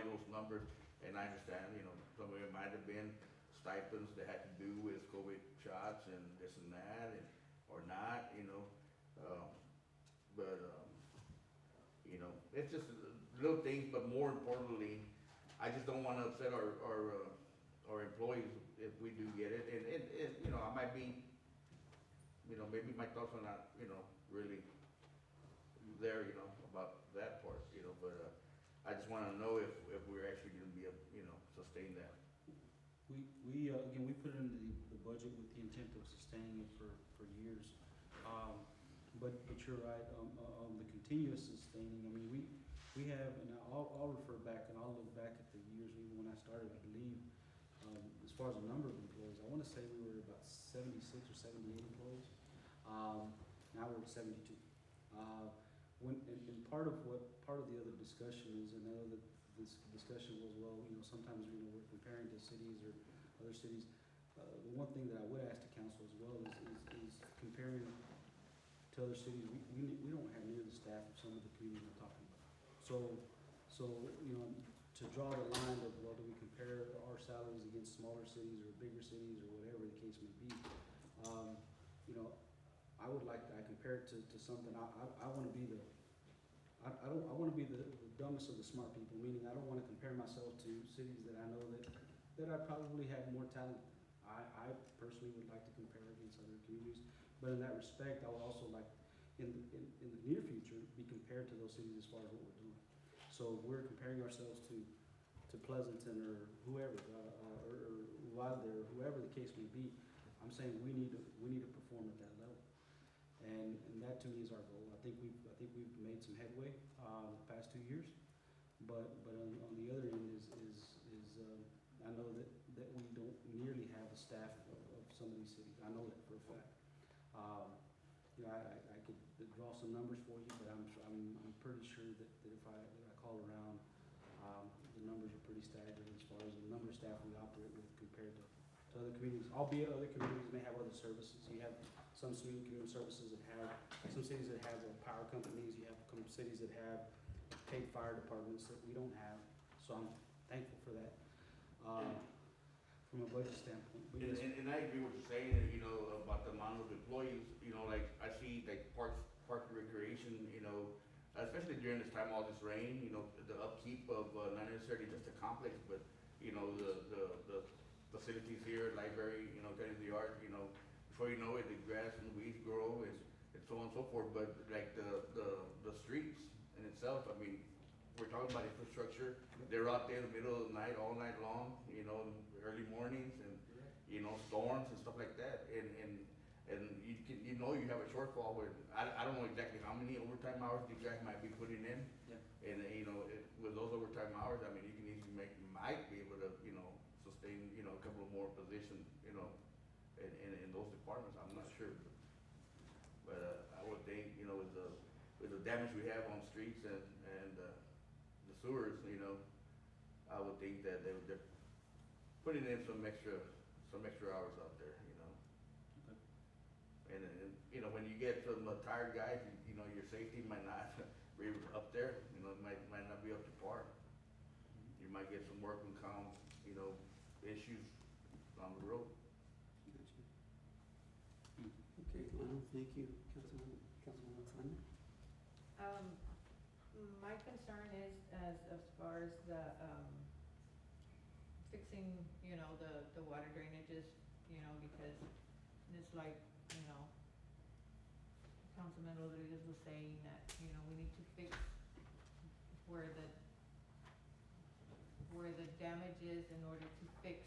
those numbers, and I understand, you know, some of it might have been stipends that had to do with COVID shots and this and that, and, or not, you know, but, you know, it's just little things, but more importantly, I just don't wanna upset our employees if we do get it, and, you know, I might be, you know, maybe my thoughts are not, you know, really there, you know, about that part, you know, but, I just wanna know if we're actually gonna be able, you know, sustain that. We again, we put it in the budget with the intent of sustaining it for years. But you're right, the continuous sustaining, I mean, we have, and I'll refer back and I'll look back at the years even when I started, I believe, as far as the number of employees, I wanna say we were about 76 or 78 employees. Now we're at 72. And part of the other discussion is, and I know that this discussion was, well, sometimes, we're comparing to cities or other cities. The one thing that I would ask the council as well is comparing to other cities, we don't have near the staff of some of the communities we're talking about. So, to draw the line of, well, do we compare our salaries against smaller cities or bigger cities or whatever the case may be? I would like, I compare it to something, I wanna be I wanna be the dumbest of the smart people, meaning I don't wanna compare myself to cities that I know that I probably have more talent. I personally would like to compare against other communities, but in that respect, I would also like, in the near future, be compared to those cities as far as what we're doing. So if we're comparing ourselves to Pleasanton or whoever, or Wilder, or whoever the case may be, I'm saying we need to perform at that level. And that to me is our goal. I think we've made some headway, the past 2 years, but on the other end is I know that we don't nearly have the staff of some of these cities. I know that for a fact. I could draw some numbers for you, but I'm pretty sure that if I call around, the numbers are pretty staggering as far as the number of staff we operate with compared to other communities. Albeit other communities may have other services. You have some community services that have, some cities that have power companies. You have some cities that have paid fire departments that we don't have. So I'm thankful for that. From a budget standpoint. And I agree with you saying, about the amount of employees, like I see like park and recreation, especially during this time, all this rain, the upkeep of, not necessarily just the complex, but, the facilities here, library, kind of the art, before you know it, the grass and weeds grow and so on and so forth, but like the streets in itself, I mean, we're talking about infrastructure, they're out there in the middle of the night, all night long, early mornings and, storms and stuff like that, and you can, you have a shortfall with, I don't know exactly how many overtime hours you guys might be putting in. Yeah. And, with those overtime hours, I mean, you can easily might be able to, sustain, a couple of more positions, in those departments, I'm not sure. But, I would think, with the damage we have on streets and the sewers, I would think that they're putting in some extra hours out there, Okay. And, when you get some tired guys, your safety might not be up there, it might not be up to par. You might get some workman comp, issues down the road. Okay, Lionel, thank you. Councilwoman Simon? My concern is as far as the, fixing, the water drainages, because it's like, Councilman Rodriguez was saying that, we need to fix where the damage is in order to fix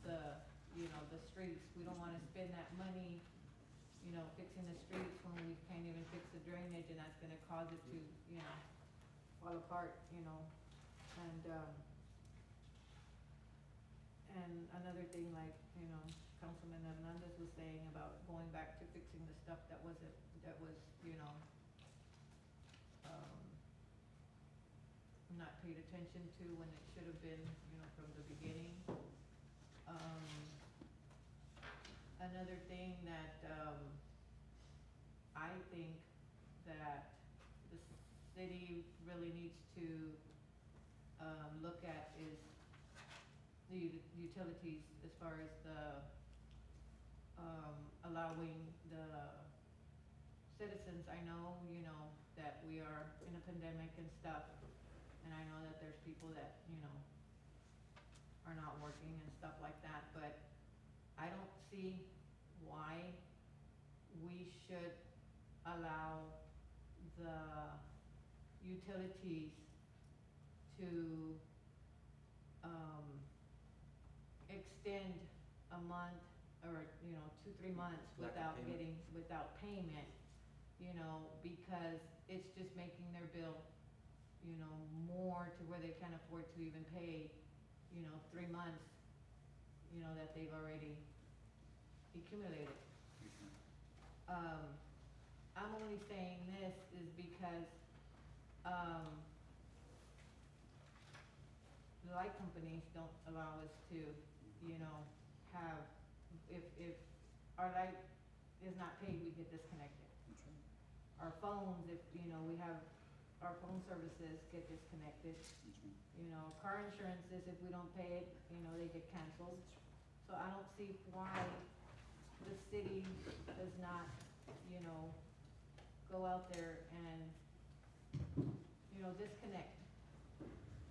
the streets. We don't wanna spend that money, fixing the streets when we can't even fix the drainage, and that's gonna cause it to, fall apart, and another thing, like, Councilman Hernandez was saying about going back to fixing the stuff that was, not paid attention to when it should have been, from the beginning. Another thing that, I think that the city really needs to, look at is the utilities as far as the, allowing the citizens. I know, that we are in a pandemic and stuff, and I know that there's people that, are not working and stuff like that, but I don't see why we should allow the utilities to, extend a month or, 2-3 months Lack of without payment. without payment, because it's just making their bill, more to where they can't afford to even pay, 3 months, that they've already accumulated. I'm only saying this is because, the light companies don't allow us to, you know, have, if our light is not paid, we get disconnected. Our phones, if, you know, we have, our phone services get disconnected. You know, car insurances, if we don't pay it, you know, they get canceled. So I don't see why the city does not, you know, go out there and, you know, disconnect.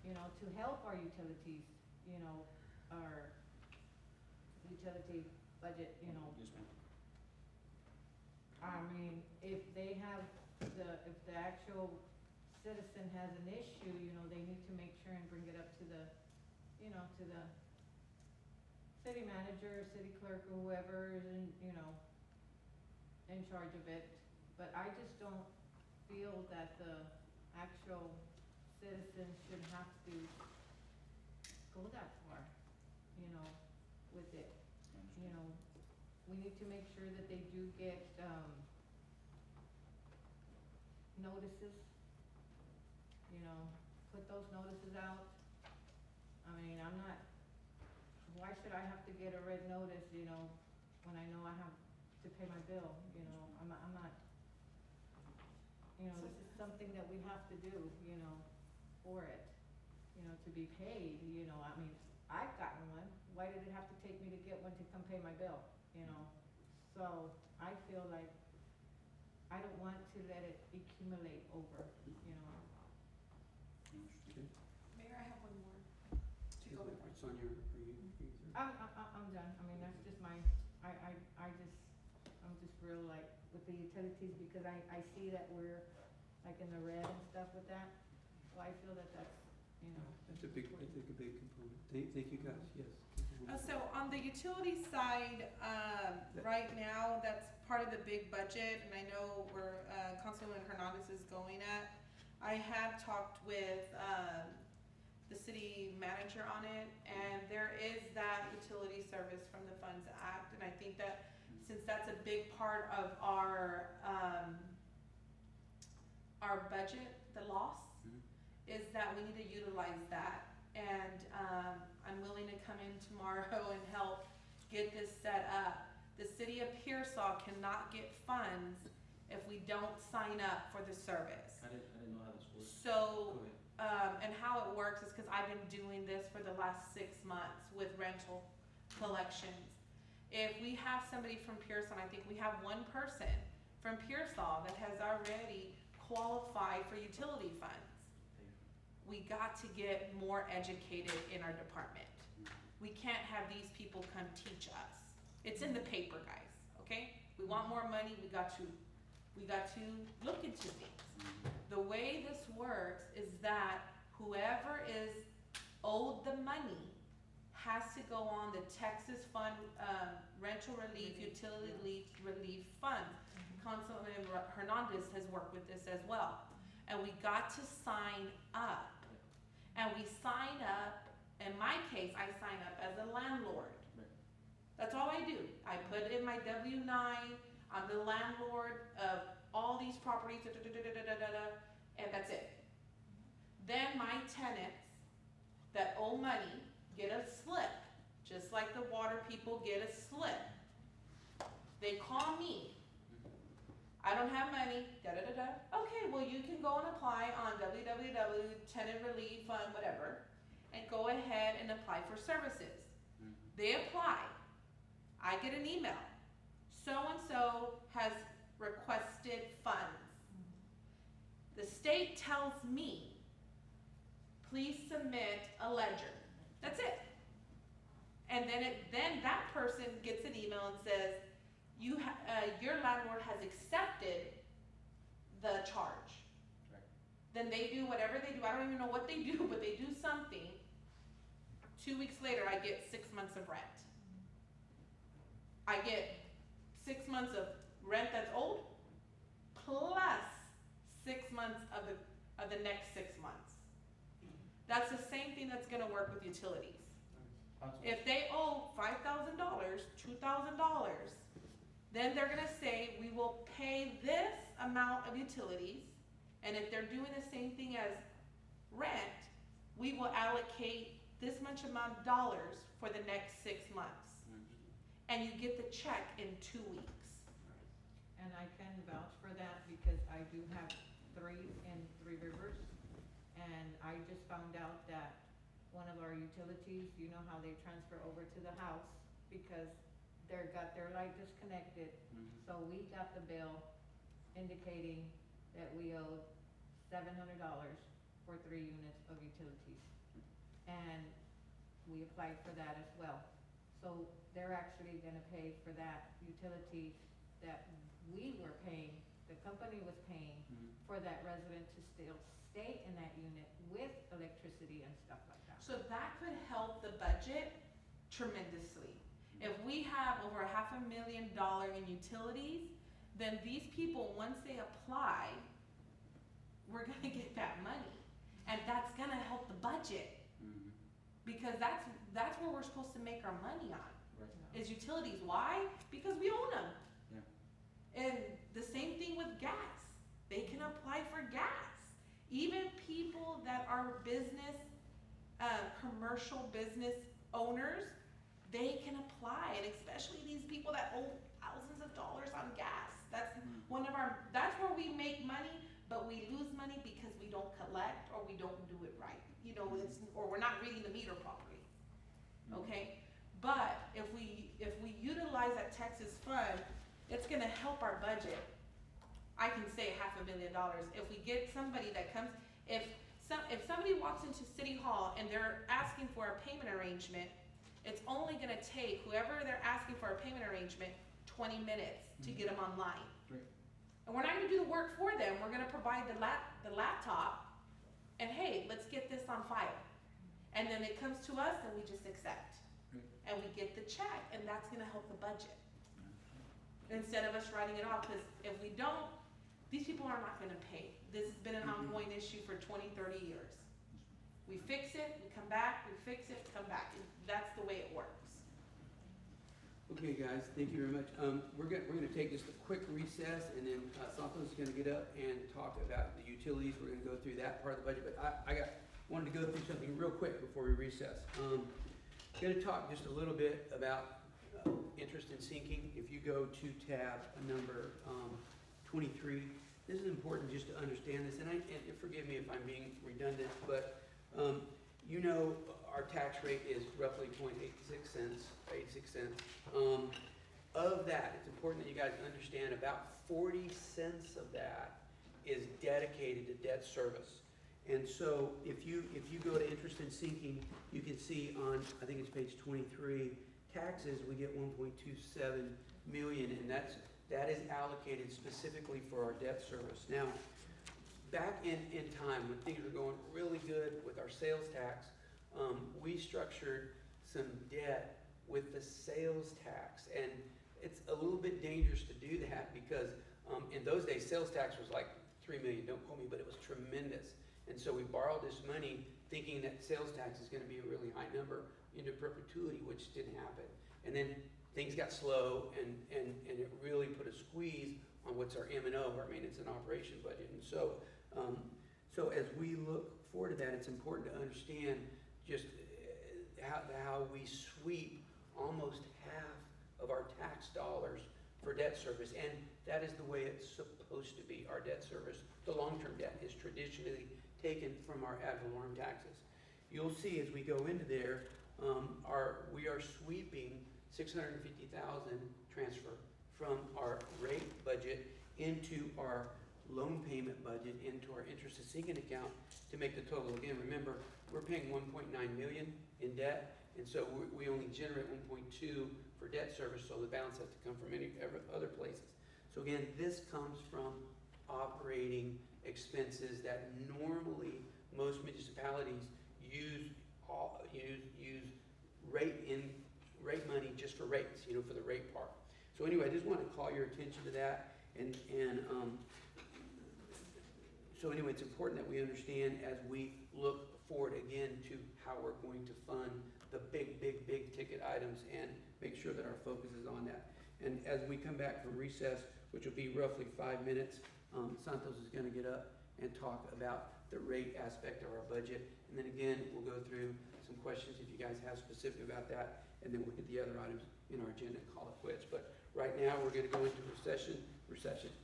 You know, to help our utilities, you know, our utility budget, you know. Yes, ma'am. I mean, if they have if the actual citizen has an issue, you know, they need to make sure and bring it up to the, you know, to the city manager, city clerk, or whoever is in, you know, in charge of it. But I just don't feel that the actual citizens should have to go that far, you know, with it. You know, we need to make sure that they do get, notices, you know, put those notices out. I mean, I'm not, why should I have to get a red notice, you know, when I know I have to pay my bill, you know? I'm not, you know, this is something that we have to do, you know, for it, you know, to be paid, you know, I mean, I've gotten one, why did it have to take me to get one to come pay my bill, you know? So, I feel like I don't want to let it accumulate over, you know? Mayor, I have one more to go with. It's on your, are you through? I'm done, I mean, that's just my, I'm just real like with the utilities, because I see that we're like in the red and stuff with that, so I feel that that's, you know. That's a big component. Thank you guys, yes. So on the utility side, right now, that's part of the big budget, and I know where Councilman Hernandez is going at. I have talked with the city manager on it, and there is that utility service from the Funds Act, and I think that since that's a big part of our budget, the loss, is that we need to utilize that. And I'm willing to come in tomorrow and help get this set up. The city of Pearsall cannot get funds if we don't sign up for the service. I didn't know how this works. So, Go ahead. and how it works is because I've been doing this for the last 6 months with rental collections. If we have somebody from Pearsall, I think we have one person from Pearsall that has already qualified for utility funds. We got to get more educated in our department. We can't have these people come teach us. It's in the paper, guys, okay? We want more money, we got to look into things. The way this works is that whoever is owed the money has to go on the Texas Fund, Rental Relief, Utility Relief Fund. Councilman Hernandez has worked with this as well. And we got to sign up. And we sign up, in my case, I sign up as a landlord. That's all I do. I put in my W-9, I'm the landlord of all these properties, and that's it. Then my tenants that owe money get a slip, just like the water people get a slip. They call me. I don't have money, Okay, well, you can go and apply on www, tenant relief fund, whatever, and go ahead and apply for services. They apply. I get an email. So-and-so has requested funds. The state tells me, please submit a ledger. That's it. And then that person gets an email and says, your landlord has accepted the charge. Right. Then they do whatever they do. I don't even know what they do, but they do something. 2 weeks later, I get 6 months of rent. I get 6 months of rent that's old, plus 6 months of the next 6 months. That's the same thing that's gonna work with utilities. If they owe $5,000, $2,000, Then they're gonna say, we will pay this amount of utilities, and if they're doing the same thing as rent, we will allocate this much amount of dollars for the next 6 months. And you get the check in 2 weeks. And I can vouch for that because I do have 3 in Three Rivers. And I just found out that one of our utilities, you know how they transfer over to the house because got their light disconnected. So we got the bill indicating that we owed $700 for 3 units of utilities. And we applied for that as well. So they're actually gonna pay for that utility that we were paying, the company was paying for that resident to still stay in that unit with electricity and stuff like that. So that could help the budget tremendously. If we have over $500,000 in utilities, then these people, once they apply, we're gonna get that money. And that's gonna help the budget. Because that's where we're supposed to make our money on, is utilities. Why? Because we own them. And the same thing with gas. They can apply for gas. Even people that are business, commercial business owners, they can apply, and especially these people that owe thousands of dollars on gas. That's that's where we make money, but we lose money because we don't collect or we don't do it right. You know, or we're not reading the meter properly. Okay? But if we utilize that Texas fund, it's gonna help our budget. I can say $500,000. If we get somebody that comes, if somebody walks into City Hall and they're asking for a payment arrangement, it's only gonna take whoever they're asking for a payment arrangement 20 minutes to get them online. And we're not gonna do the work for them. We're gonna provide the laptop, and hey, let's get this on file. And then it comes to us and we just accept. And we get the check, and that's gonna help the budget. Instead of us writing it off, because if we don't, these people are not gonna pay. This has been an ongoing issue for 20, 30 years. We fix it, we come back, we fix it, come back. And that's the way it works. Okay, guys, thank you very much. We're gonna take just a quick recess, and then Santos is gonna get up and talk about the utilities. We're gonna go through that part of the budget, but wanted to go through something real quick before we recess. Gonna talk just a little bit about interest in sinking. If you go to tab number 23, this is important just to understand this, and forgive me if I'm being redundant, but you know our tax rate is roughly 86 cents. Of that, it's important that you guys understand about 40 cents of that is dedicated to debt service. And so if you go to interest in sinking, you can see on, I think it's page 23, taxes, we get 1.27 million, and that is allocated specifically for our debt service. Now, back in time when things were going really good with our sales tax, we structured some debt with the sales tax, and it's a little bit dangerous to do that because in those days sales tax was like $3 million. Don't quote me, but it was tremendous. And so we borrowed this money thinking that sales tax is going to be a really high number into perpetuity, which didn't happen. And then things got slow, and it really put a squeeze on what's our M&O, our maintenance and operation budget. And so, so as we look forward to that, it's important to understand just how we sweep almost half of our tax dollars for debt service, and that is the way it's supposed to be. Our debt service, the long-term debt, is traditionally taken from our ad valorem taxes. You'll see as we go into there, we are sweeping $650,000 transfer from our rate budget into our loan payment budget, into our interest and sinking account to make the total. Again, remember, we're paying $1.9 million in debt, and so we only generate 1.2 for debt service, so the balance has to come from any other places. So again, this comes from operating expenses that normally most municipalities use rate money just for rates, for the rate part. So anyway, I just want to call your attention to that, and so anyway, it's important that we understand as we look forward again to how we're going to fund the big ticket items and make sure that our focus is on that. And as we come back from recess, which will be roughly 5 minutes, Santos is gonna get up and talk about the rate aspect of our budget. And then again, we'll go through some questions if you guys have specific about that, and then we'll hit the other items in our agenda and call it quits. But right now, we're gonna go into recess,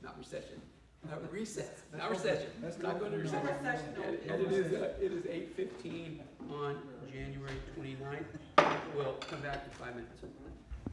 not recession. We're not going to recession. No recession, no. And it is 8:15 on January 29th. We'll come back in 5 minutes.